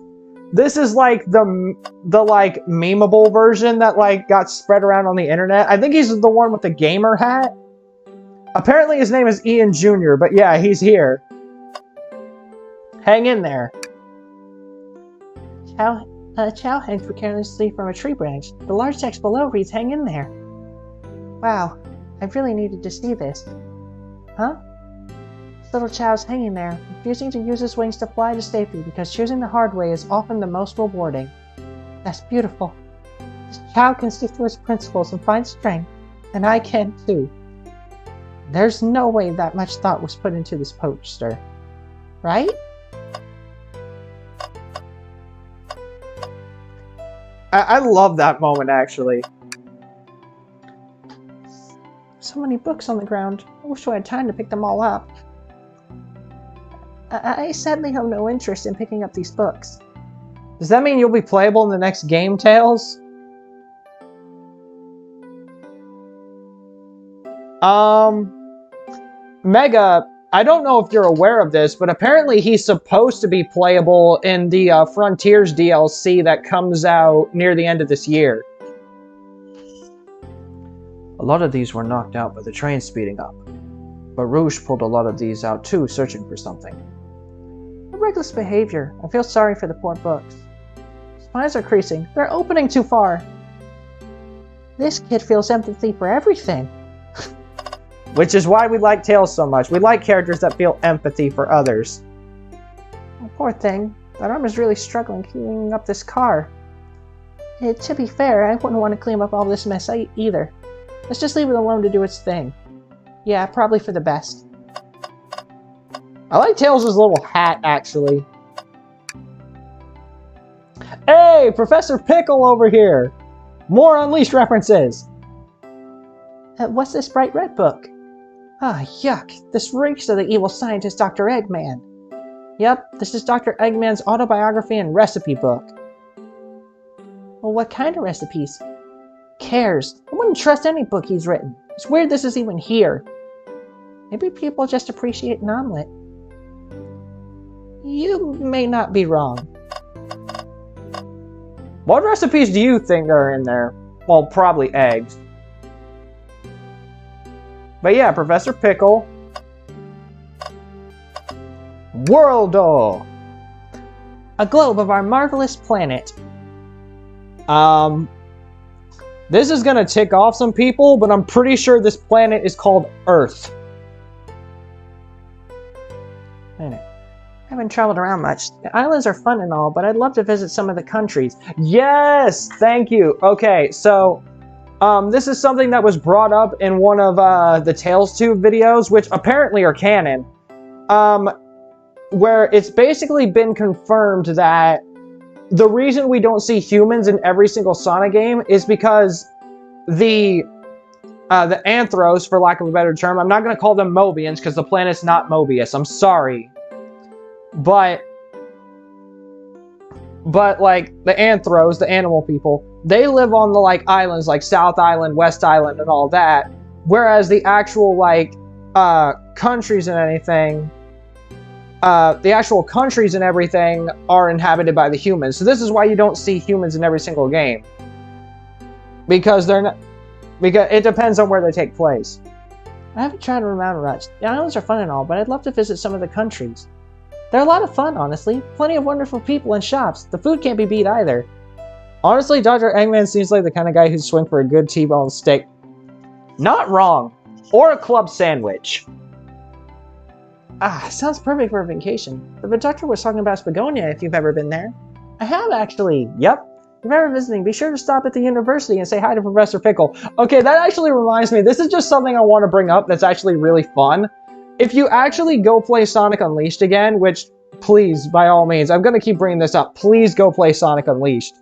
This is, like, the like, memeable version that, like, got spread around on the internet. I think he's the one with the gamer hat. Apparently his name is Ian Jr., but yeah, he's here. Hang in there. Chow hangs precariously from a tree branch. The large text below reads, "Hang in there." Wow, I really needed to see this. Huh? Little Chow's hanging there, refusing to use his wings to fly to safety because choosing the hard way is often the most rewarding. That's beautiful. This Chow can stick to his principles and find strength, and I can too. There's no way that much thought was put into this poster. Right? I love that moment, actually. So many books on the ground. I wish I had time to pick them all up. I sadly have no interest in picking up these books. Does that mean you'll be playable in the next game, Tails? Mega, I don't know if you're aware of this, but apparently he's supposed to be playable in the Frontiers DLC that comes out near the end of this year. A lot of these were knocked out by the train speeding up, but Rouge pulled a lot of these out too, searching for something. Reckless behavior. I feel sorry for the poor books. Spines are creasing. They're opening too far. This kid feels empathy for everything. Which is why we like Tails so much. We like characters that feel empathy for others. Oh, poor thing. That arm is really struggling cleaning up this car. To be fair, I wouldn't want to clean up all this mess either. Let's just leave it alone to do its thing. Yeah, probably for the best. I like Tails' little hat, actually. Hey, Professor Pickle over here! More Unleashed references! What's this bright red book? Ah, yuck. This reeks of the evil scientist Dr. Eggman. Yep, this is Dr. Eggman's autobiography and recipe book. Well, what kind of recipes? Cares? I wouldn't trust any book he's written. It's weird this is even here. Maybe people just appreciate an omelet. You may not be wrong. What recipes do you think are in there? Well, probably eggs. But yeah, Professor Pickle. Worldo! A globe of our marvelous planet. This is gonna tick off some people, but I'm pretty sure this planet is called Earth. planet. I haven't traveled around much. The islands are fun and all, but I'd love to visit some of the countries. Yes! Thank you. Okay, so this is something that was brought up in one of the Tales Tube videos, which apparently are canon, where it's basically been confirmed that the reason we don't see humans in every single Sonic game is because the Anthros, for lack of a better term, I'm not going to call them Mobians because the planet's not Mobius, I'm sorry. But like the Anthros, the animal people, they live on the like islands like South Island, West Island, and all that. Whereas the actual like countries and anything, the actual countries and everything are inhabited by the humans. So this is why you don't see humans in every single game, because they're not. Because it depends on where they take place. I haven't traveled around much. The islands are fun and all, but I'd love to visit some of the countries. They're a lot of fun, honestly. Plenty of wonderful people and shops. The food can't be beat either. Honestly, Dr. Eggman seems like the kind of guy who'd swing for a good T-bone steak. Not wrong. Or a club sandwich. Ah, sounds perfect for a vacation. The doctor was talking about Spagonia if you've ever been there. I have, actually. Yep. If you're ever visiting, be sure to stop at the university and say hi to Professor Pickle. Okay, that actually reminds me. This is just something I want to bring up that's actually really fun. If you actually go play Sonic Unleashed again, which, please, by all means, I'm going to keep bringing this up. Please go play Sonic Unleashed.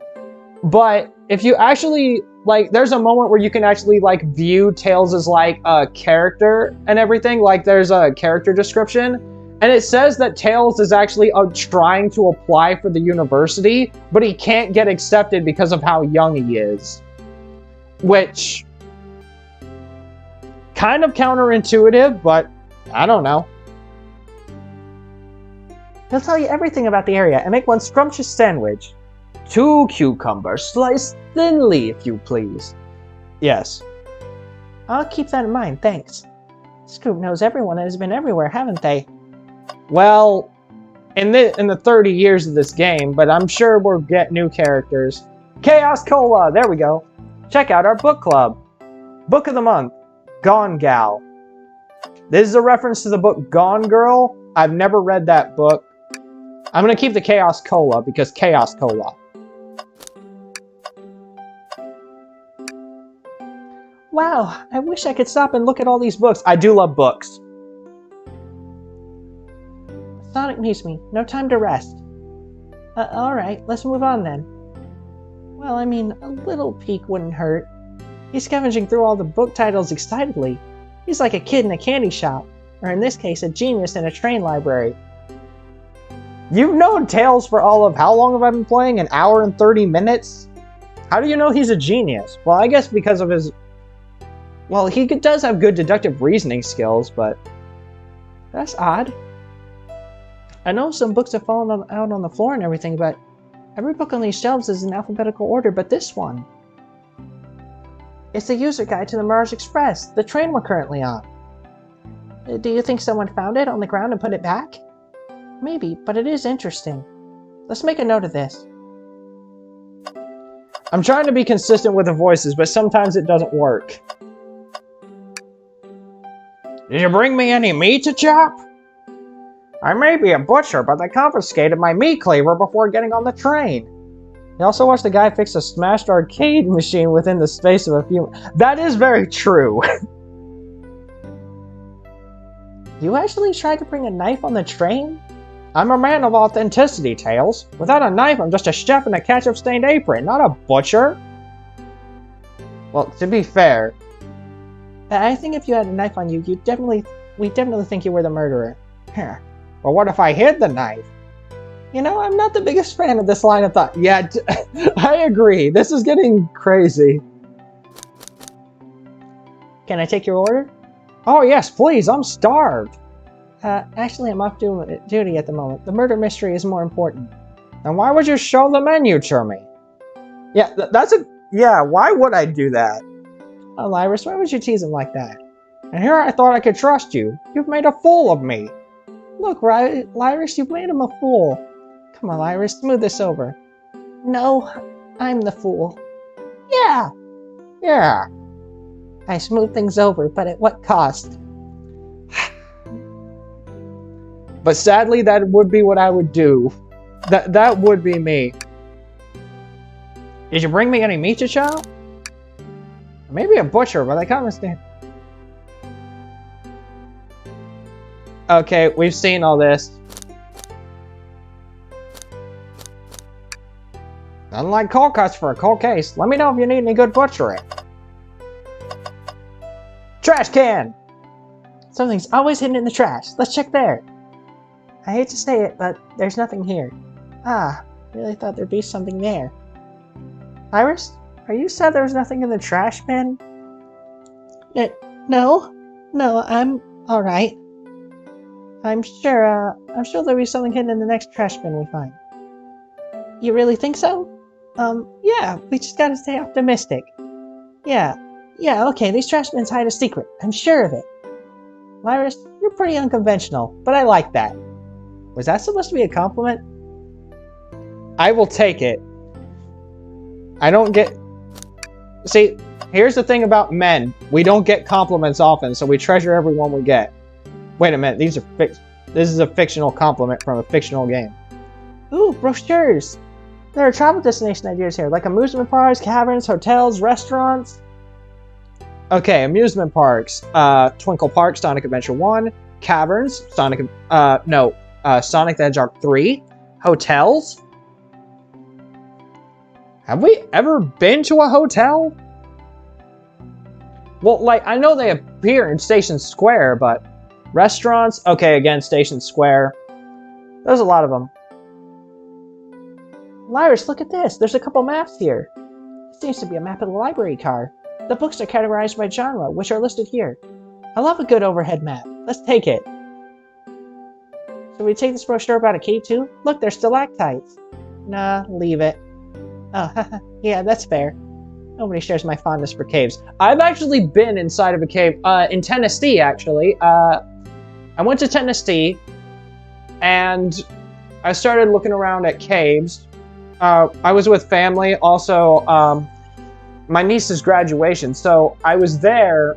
But if you actually, like, there's a moment where you can actually, like, view Tails as, like, a character and everything. Like, there's a character description. And it says that Tails is actually trying to apply for the university, but he can't get accepted because of how young he is. Which, kind of counterintuitive, but I don't know. He'll tell you everything about the area and make one scrumptious sandwich. 2 cucumbers, sliced thinly, if you please. Yes. I'll keep that in mind, thanks. This group knows everyone and has been everywhere, haven't they? Well, in the 30 years of this game, but I'm sure we'll get new characters. Chaos Cola, there we go. Check out our book club. Book of the month, Gone Gal. This is a reference to the book Gone Girl. I've never read that book. I'm going to keep the Chaos Cola because Chaos Cola. Wow, I wish I could stop and look at all these books. I do love books. Sonic needs me. No time to rest. Alright, let's move on then. Well, I mean, a little peek wouldn't hurt. He's scavenging through all the book titles excitedly. He's like a kid in a candy shop, or in this case, a genius in a train library. You've known Tails for all of how long have I been playing? An hour and 30 minutes? How do you know he's a genius? Well, I guess because of his... Well, he does have good deductive reasoning skills, but... That's odd. I know some books have fallen out on the floor and everything, but every book on these shelves is in alphabetical order but this one. It's the user guide to the Mirage Express, the train we're currently on. Do you think someone found it on the ground and put it back? Maybe, but it is interesting. Let's make a note of this. I'm trying to be consistent with the voices, but sometimes it doesn't work. Did you bring me any meat to chop? I may be a butcher, but they confiscated my meat cleaver before getting on the train. You also watched the guy fix a smashed arcade machine within the space of a few... That is very true. You actually tried to bring a knife on the train? I'm a man of authenticity, Tails. Without a knife, I'm just a chef in a ketchup-stained apron, not a butcher. Well, to be fair... I think if you had a knife on you, we'd definitely think you were the murderer. Here. Well, what if I hid the knife? You know, I'm not the biggest fan of this line of thought. Yeah, I agree. This is getting crazy. Can I take your order? Oh, yes, please. I'm starved. Actually, I'm off duty at the moment. The murder mystery is more important. And why would you show the menu to me? Yeah, Yeah, why would I do that? Oh, Lyris, why would you tease him like that? And here I thought I could trust you. You've made a fool of me. Look, Lyris, you've made him a fool. Come on, Lyris, smooth this over. No, I'm the fool. Yeah. Yeah. I smooth things over, but at what cost? But sadly, that would be what I would do. That would be me. Did you bring me any meat to chop? Maybe a butcher, but I can't understand. Okay, we've seen all this. Unlike cold cuts for a cold case, let me know if you need any good butchering. Trash can! Something's always hidden in the trash. Let's check there. I hate to say it, but there's nothing here. Ah, really thought there'd be something there. Iris, are you sad there was nothing in the trash bin? No, I'm alright. I'm sure there'll be something hidden in the next trash bin we find. You really think so? Yeah, we just gotta stay optimistic. Yeah, okay, these trash bins hide a secret. I'm sure of it. Iris, you're pretty unconventional, but I like that. Was that supposed to be a compliment? I will take it. I don't get... See, here's the thing about men. We don't get compliments often, so we treasure every one we get. Wait a minute, this is a fictional compliment from a fictional game. Ooh, brochures! There are travel destination ideas here, like amusement parks, caverns, hotels, restaurants. Okay, amusement parks. Twinkle Park, Sonic Adventure 1. Caverns, Sonic the Hedgehog 3. Hotels. Have we ever been to a hotel? Well, like, I know they appear in Station Square, but... Restaurants? Okay, again, Station Square. There's a lot of them. Iris, look at this. There's a couple maps here. It seems to be a map of the library car. The books are categorized by genre, which are listed here. I love a good overhead map. Let's take it. Should we take this brochure about a cave too? Look, there's stalactites. Nah, leave it. Oh, yeah, that's fair. Nobody shares my fondness for caves. I've actually been inside of a cave, in Tennessee, actually. I went to Tennessee, and I started looking around at caves. I was with family, also, my niece's graduation, so I was there,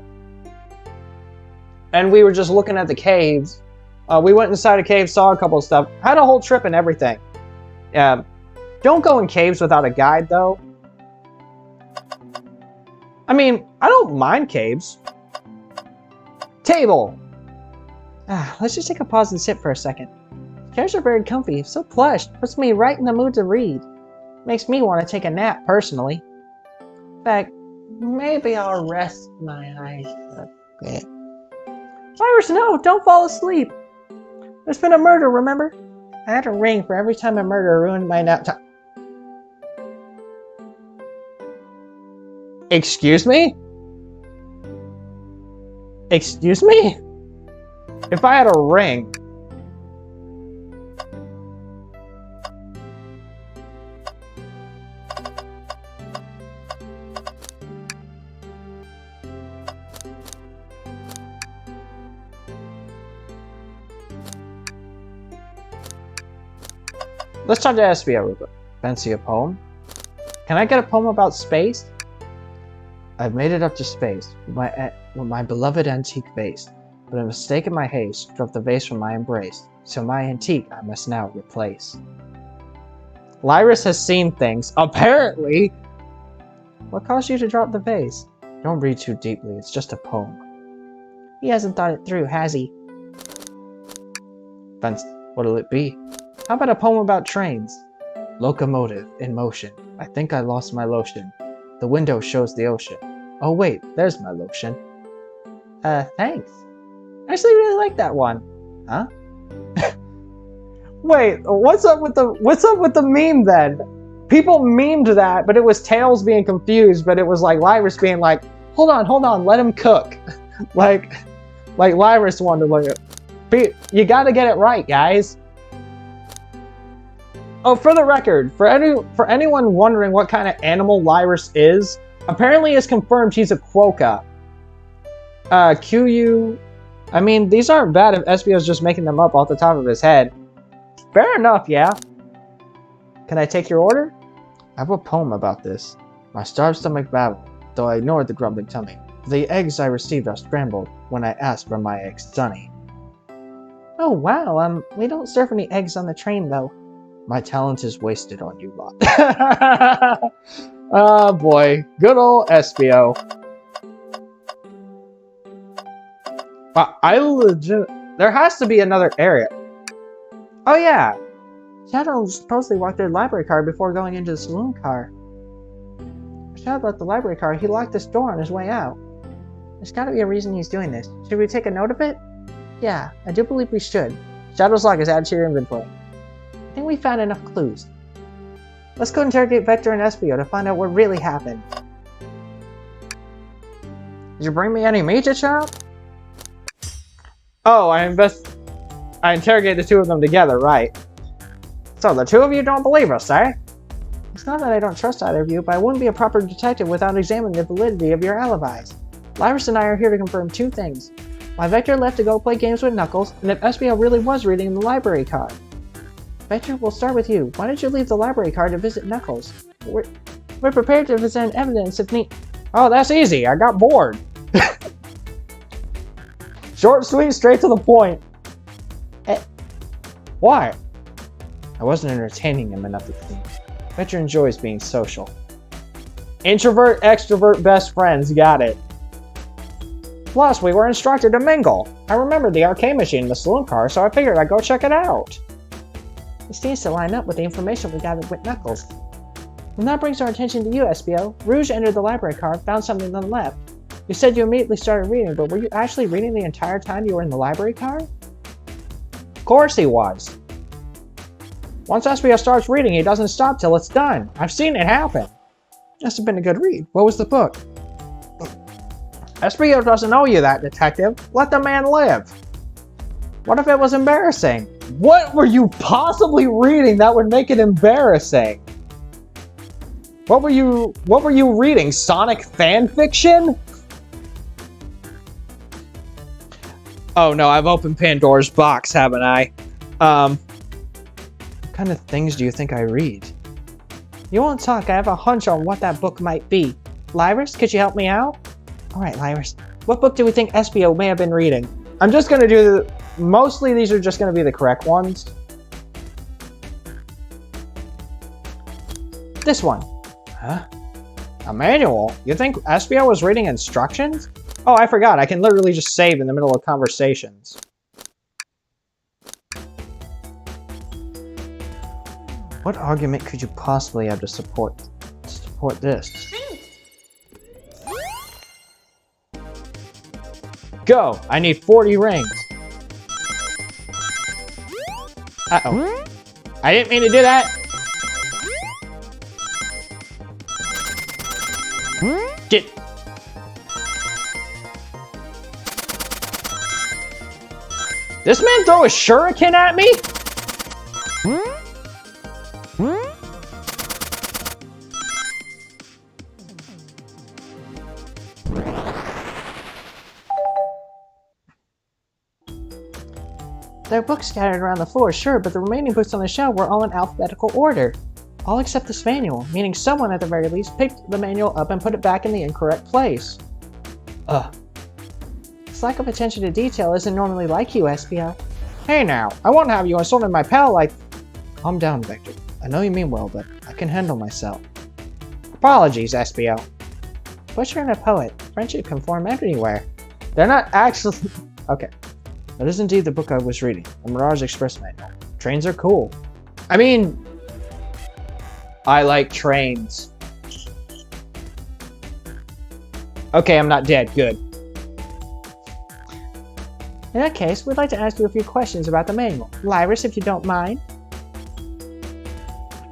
and we were just looking at the caves. We went inside a cave, saw a couple of stuff, had a whole trip and everything. Don't go in caves without a guide, though. I mean, I don't mind caves. Table! Let's just take a pause and sit for a second. Chairs are very comfy, so plush, puts me right in the mood to read. Makes me want to take a nap, personally. In fact, maybe I'll rest my eyes a bit. Iris, no, don't fall asleep. There's been a murder, remember? I had a ring for every time a murder ruined my nap time. Excuse me? Excuse me? If I had a ring... Let's talk to SBO real quick. Fancy a poem? Can I get a poem about space? I've made it up to space with my beloved antique vase, but a mistake in my haste dropped the vase from my embrace, so my antique I must now replace. Lyris has seen things, apparently! What caused you to drop the vase? Don't read too deeply, it's just a poem. He hasn't thought it through, has he? Vince, what'll it be? How about a poem about trains? Locomotive in motion. I think I lost my lotion. The window shows the ocean. Oh wait, there's my lotion. Thanks. I actually really like that one. Huh? Wait, what's up with the meme then? People memed that, but it was Tails being confused, but it was like Lyris being like, hold on, let him cook. like Lyris wanted to look at. You gotta get it right, guys. Oh, for the record, for anyone wondering what kind of animal Lyris is, apparently it's confirmed he's a quokka. QU... I mean, these aren't bad if SBO's just making them up off the top of his head. Fair enough, yeah. Can I take your order? I have a poem about this. My starved stomach babbled, though I ignored the grumbling tummy. The eggs I received are scrambled when I asked for my eggs sunny. Oh, wow, we don't serve any eggs on the train, though. My talent is wasted on you lot. Oh boy, good old SBO. I legit. There has to be another area. Oh yeah, Shadow supposedly walked their library car before going into the saloon car. Shadow left the library car. He locked this door on his way out. There's got to be a reason he's doing this. Should we take a note of it? Yeah, I do believe we should. Shadow's lock is added to your inventory. I think we found enough clues. Let's go interrogate Vector and Espio to find out what really happened. Did you bring me any meat, child? Oh, I interrogate the two of them together, right? So the two of you don't believe us, eh? It's not that I don't trust either of you, but I wouldn't be a proper detective without examining the validity of your alibis. Lyris and I are here to confirm two things. Why Vector left to go play games with Knuckles, and if Espio really was reading the library car. Vector, we'll start with you. Why did you leave the library car to visit Knuckles? We're prepared to present evidence if need. Oh, that's easy. I got bored. Short, sweet, straight to the point. Why? I wasn't entertaining him enough to think. Vector enjoys being social. Introvert, extrovert, best friends. Got it. Plus, we were instructed to mingle. I remembered the arcade machine in the saloon car, so I figured I'd go check it out. This seems to line up with the information we gathered with Knuckles. And that brings our attention to you, Espio. Rouge entered the library car, found something on the left. You said you immediately started reading, but were you actually reading the entire time you were in the library car? Of course he was. Once Espio starts reading, he doesn't stop till it's done. I've seen it happen. Must have been a good read. What was the book? Espio doesn't owe you that, detective. Let the man live. What if it was embarrassing? What were you possibly reading that would make it embarrassing? What were you reading? Sonic fan fiction? Oh no, I've opened Pandora's box, haven't I? What kind of things do you think I read? You won't talk. I have a hunch on what that book might be. Lyris, could you help me out? Alright, Lyris. What book do we think Espio may have been reading? I'm just gonna do mostly these are just gonna be the correct ones. This one. Huh? A manual? You think Espio was reading instructions? Oh, I forgot. I can literally just save in the middle of conversations. What argument could you possibly have to support this? Go! I need 40 rings. Uh-oh. I didn't mean to do that! Get... This man throw a shuriken at me? There are books scattered around the floor, sure, but the remaining books on the shelf were all in alphabetical order. All except this manual, meaning someone at the very least picked the manual up and put it back in the incorrect place. Ugh. This lack of attention to detail isn't normally like you, Espio. Hey now, I won't have you insulting my pal like... Calm down, Vector. I know you mean well, but I can handle myself. Apologies, Espio. Butcher and a poet. Friendship can form anywhere. They're not actually... Okay. That is indeed the book I was reading, the Mirage Express Manual. Trains are cool. I mean... I like trains. Okay, I'm not dead. Good. In that case, we'd like to ask you a few questions about the manual. Lyris, if you don't mind.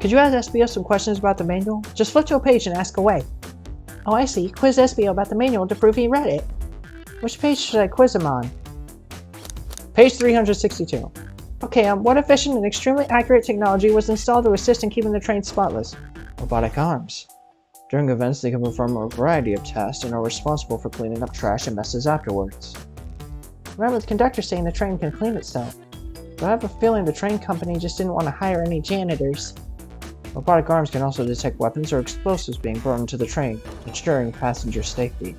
Could you ask Espio some questions about the manual? Just flip to a page and ask away. Oh, I see. Quiz Espio about the manual to prove he read it. Which page should I quiz him on? Page 362. Okay, what efficient and extremely accurate technology was installed to assist in keeping the train spotless? Robotic arms. During events, they can perform a variety of tasks and are responsible for cleaning up trash and messes afterwards. Remember the conductor saying the train can clean itself. But I have a feeling the train company just didn't want to hire any janitors. Robotic arms can also detect weapons or explosives being brought into the train, ensuring passenger safety.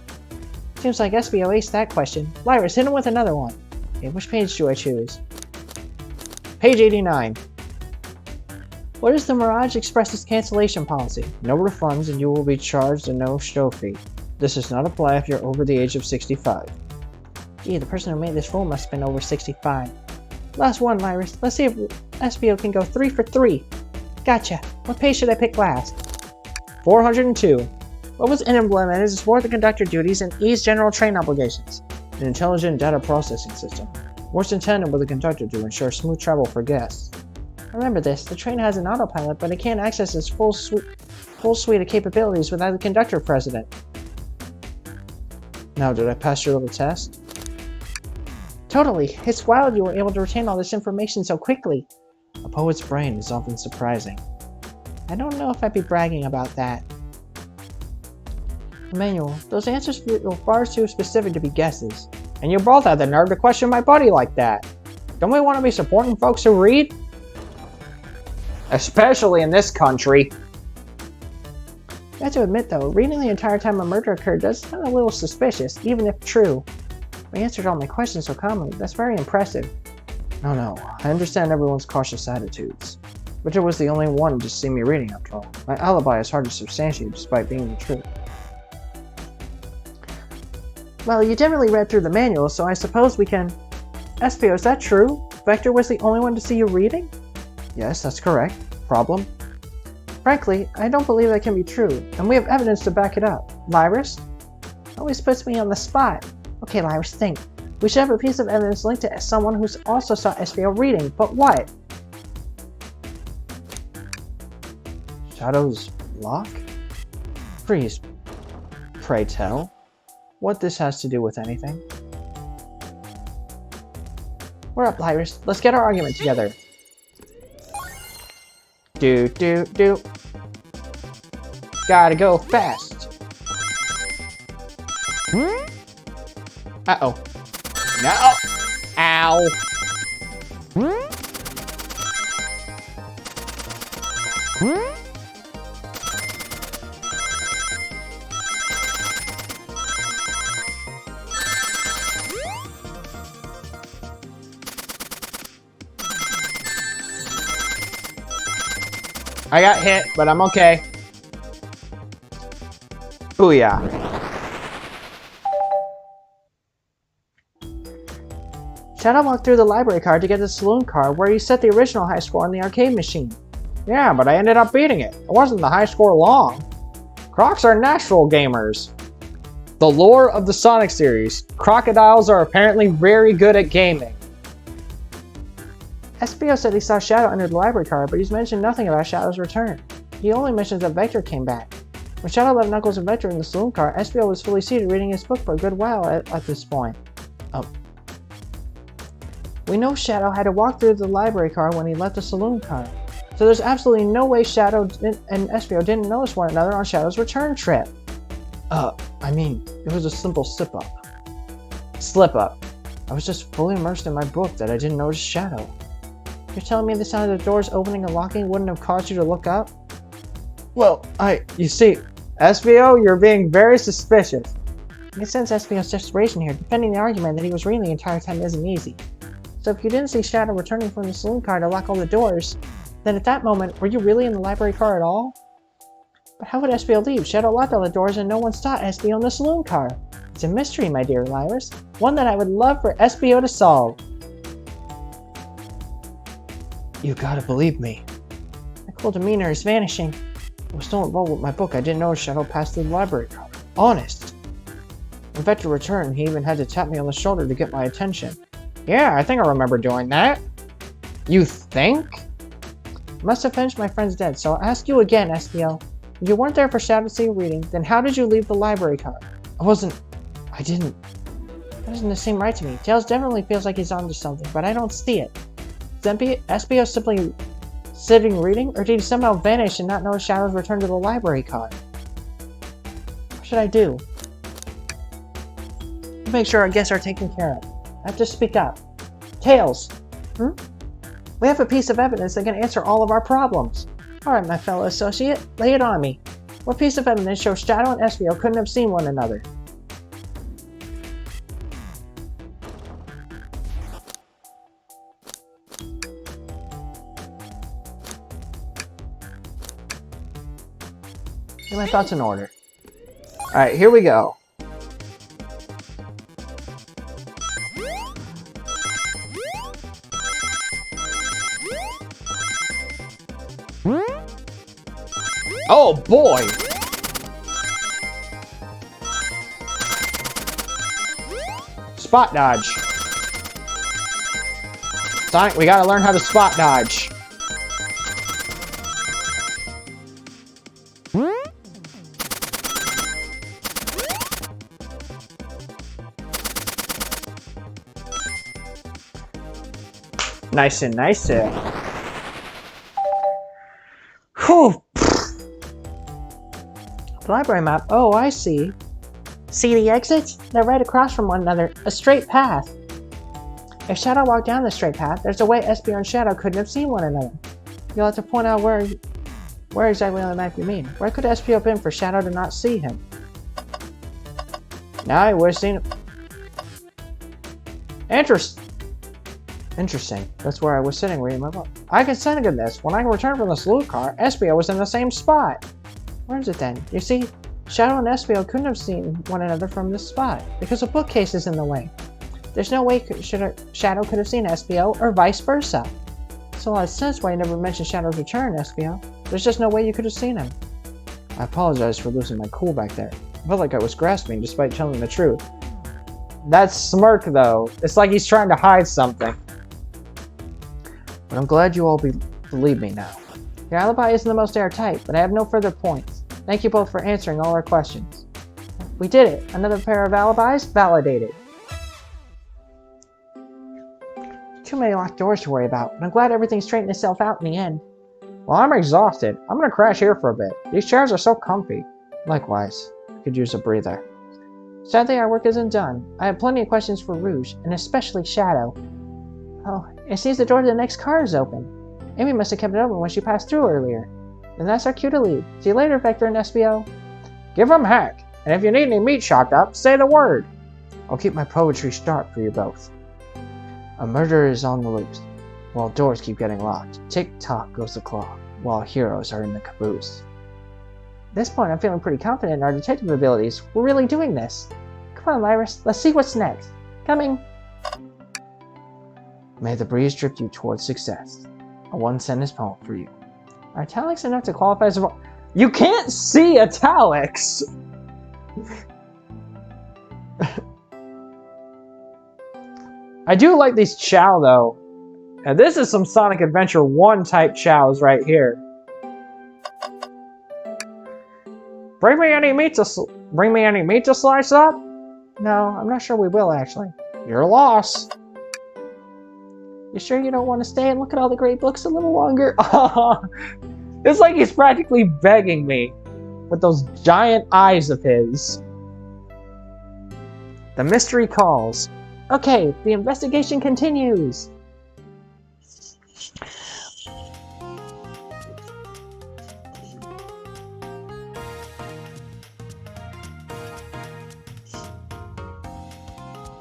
Seems like Espio aced that question. Lyris, hit him with another one. Okay, which page do I choose? Page 89. What is the Mirage Express's cancellation policy? No refunds and you will be charged a no-show fee. This does not apply if you're over the age of 65. Gee, the person who made this rule must have been over 65. Last one, Lyris. Let's see if SBO can go 3 for 3. Gotcha. What page should I pick last? 402. What was implemented to support the conductor duties and ease general train obligations? An intelligent data processing system. What's intended with the conductor to ensure smooth travel for guests? Remember this, the train has an autopilot, but it can't access its full suite of capabilities without the conductor present. Now, did I pass your little test? Totally. It's wild you were able to retain all this information so quickly. A poet's brain is often surprising. I don't know if I'd be bragging about that. Emmanuel, those answers feel far too specific to be guesses. And you both had the nerve to question my buddy like that. Don't we want to be supporting folks who read? Especially in this country. I have to admit though, reading the entire time a murder occurred does sound a little suspicious, even if true. We answered all my questions so calmly. That's very impressive. No, I understand everyone's cautious attitudes. Victor was the only one to see me reading after all. My alibi is hard to substantiate despite being the truth. Well, you definitely read through the manual, so I suppose we can... SPO, is that true? Vector was the only one to see you reading? Yes, that's correct. Problem? Frankly, I don't believe that can be true, and we have evidence to back it up. Lyris? Always puts me on the spot. Okay, Lyris, think. We should have a piece of evidence linked to someone who also saw SPO reading, but what? Shadow's lock? Please, pray tell. What this has to do with anything? We're up, Lyris. Let's get our argument together. Do. Gotta go fast. Uh-oh. No! Ow! I got hit, but I'm okay. Booyah. Shadow walked through the library card to get the saloon car where he set the original high score on the arcade machine. Yeah, but I ended up beating it. It wasn't the high score long. Crocs are natural gamers. The lore of the Sonic series. Crocodiles are apparently very good at gaming. SPO said he saw Shadow enter the library car, but he's mentioned nothing about Shadow's return. He only mentions that Vector came back. When Shadow left Knuckles and Vector in the saloon car, SPO was fully seated reading his book for a good while at this point. We know Shadow had to walk through the library car when he left the saloon car, so there's absolutely no way Shadow and SPO didn't notice one another on Shadow's return trip. I mean, it was a simple slip-up. Slip-up. I was just fully immersed in my book that I didn't notice Shadow. You're telling me the sound of the doors opening and locking wouldn't have caused you to look up? Well, you see, SVO, you're being very suspicious. I can sense SPO's desperation here. Defending the argument that he was reading the entire time isn't easy. So if you didn't see Shadow returning from the saloon car to lock all the doors, then at that moment, were you really in the library car at all? But how would SPO leave? Shadow locked all the doors and no one saw SPO in the saloon car. It's a mystery, my dear Lyris. One that I would love for SPO to solve. You gotta believe me. My cool demeanor is vanishing. I was still involved with my book. I didn't know Shadow passed through the library car. Honest. When Vector returned, he even had to tap me on the shoulder to get my attention. Yeah, I think I remember doing that. You think? I must have finished my friend's dead, so I'll ask you again, SPO. If you weren't there for Shadow to see you reading, then how did you leave the library car? I didn't. That doesn't seem right to me. Tails definitely feels like he's onto something, but I don't see it. Is SPO simply sitting reading, or did he somehow vanish and not notice Shadow's return to the library car? What should I do? To make sure our guests are taken care of. I have to speak up. Tails! We have a piece of evidence that can answer all of our problems. Alright, my fellow associate, lay it on me. What piece of evidence shows Shadow and SPO couldn't have seen one another? Get my thoughts in order. Alright, here we go. Oh boy! Spot dodge. Sonic, we gotta learn how to spot dodge. Nice and nice there. Whew. Library map. Oh, I see. See the exits? They're right across from one another. A straight path. If Shadow walked down the straight path, there's a way Espio and Shadow couldn't have seen one another. You'll have to point out where exactly on the map you mean. Where could Espio have been for Shadow to not see him? Now he would have seen him. Interesting. That's where I was sitting reading my book. I can sense this. When I returned from the salute car, Espio was in the same spot. Where is it then? You see, Shadow and Espio couldn't have seen one another from this spot, because a bookcase is in the way. There's no way Shadow could have seen Espio, or vice versa. It's a lot of sense why you never mentioned Shadow's return, Espio. There's just no way you could have seen him. I apologize for losing my cool back there. I felt like I was grasping despite telling the truth. That smirk, though, it's like he's trying to hide something. But I'm glad you all believe me now. Your alibi isn't the most airtight, but I have no further points. Thank you both for answering all our questions. We did it! Another pair of alibis validated. Too many locked doors to worry about, but I'm glad everything straightened itself out in the end. Well, I'm exhausted. I'm gonna crash here for a bit. These chairs are so comfy. Likewise, I could use a breather. Sadly, our work isn't done. I have plenty of questions for Rouge, and especially Shadow. Oh, it seems the door to the next car is open. Amy must have kept it open when she passed through earlier. Then that's our cue to leave. See you later, Vector and Espio. Give 'em heck, and if you need any meat chopped up, say the word. I'll keep my poetry sharp for you both. A murderer is on the loose, while doors keep getting locked. Tick-tock goes the clock, while heroes are in the caboose. At this point, I'm feeling pretty confident in our detective abilities. We're really doing this. Come on, Lyris. Let's see what's next. Coming. May the breeze drift you towards success. A one-sentence poem for you. Are italics enough to qualify as a... You can't see italics! I do like these chow, though. Now, this is some Sonic Adventure 1 type chows right here. Bring me any meat to slice up? No, I'm not sure we will, actually. Your loss. You sure you don't want to stay and look at all the great books a little longer? It's like he's practically begging me with those giant eyes of his. The mystery calls. Okay, the investigation continues.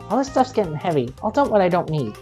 All this stuff's getting heavy. I'll dump what I don't need.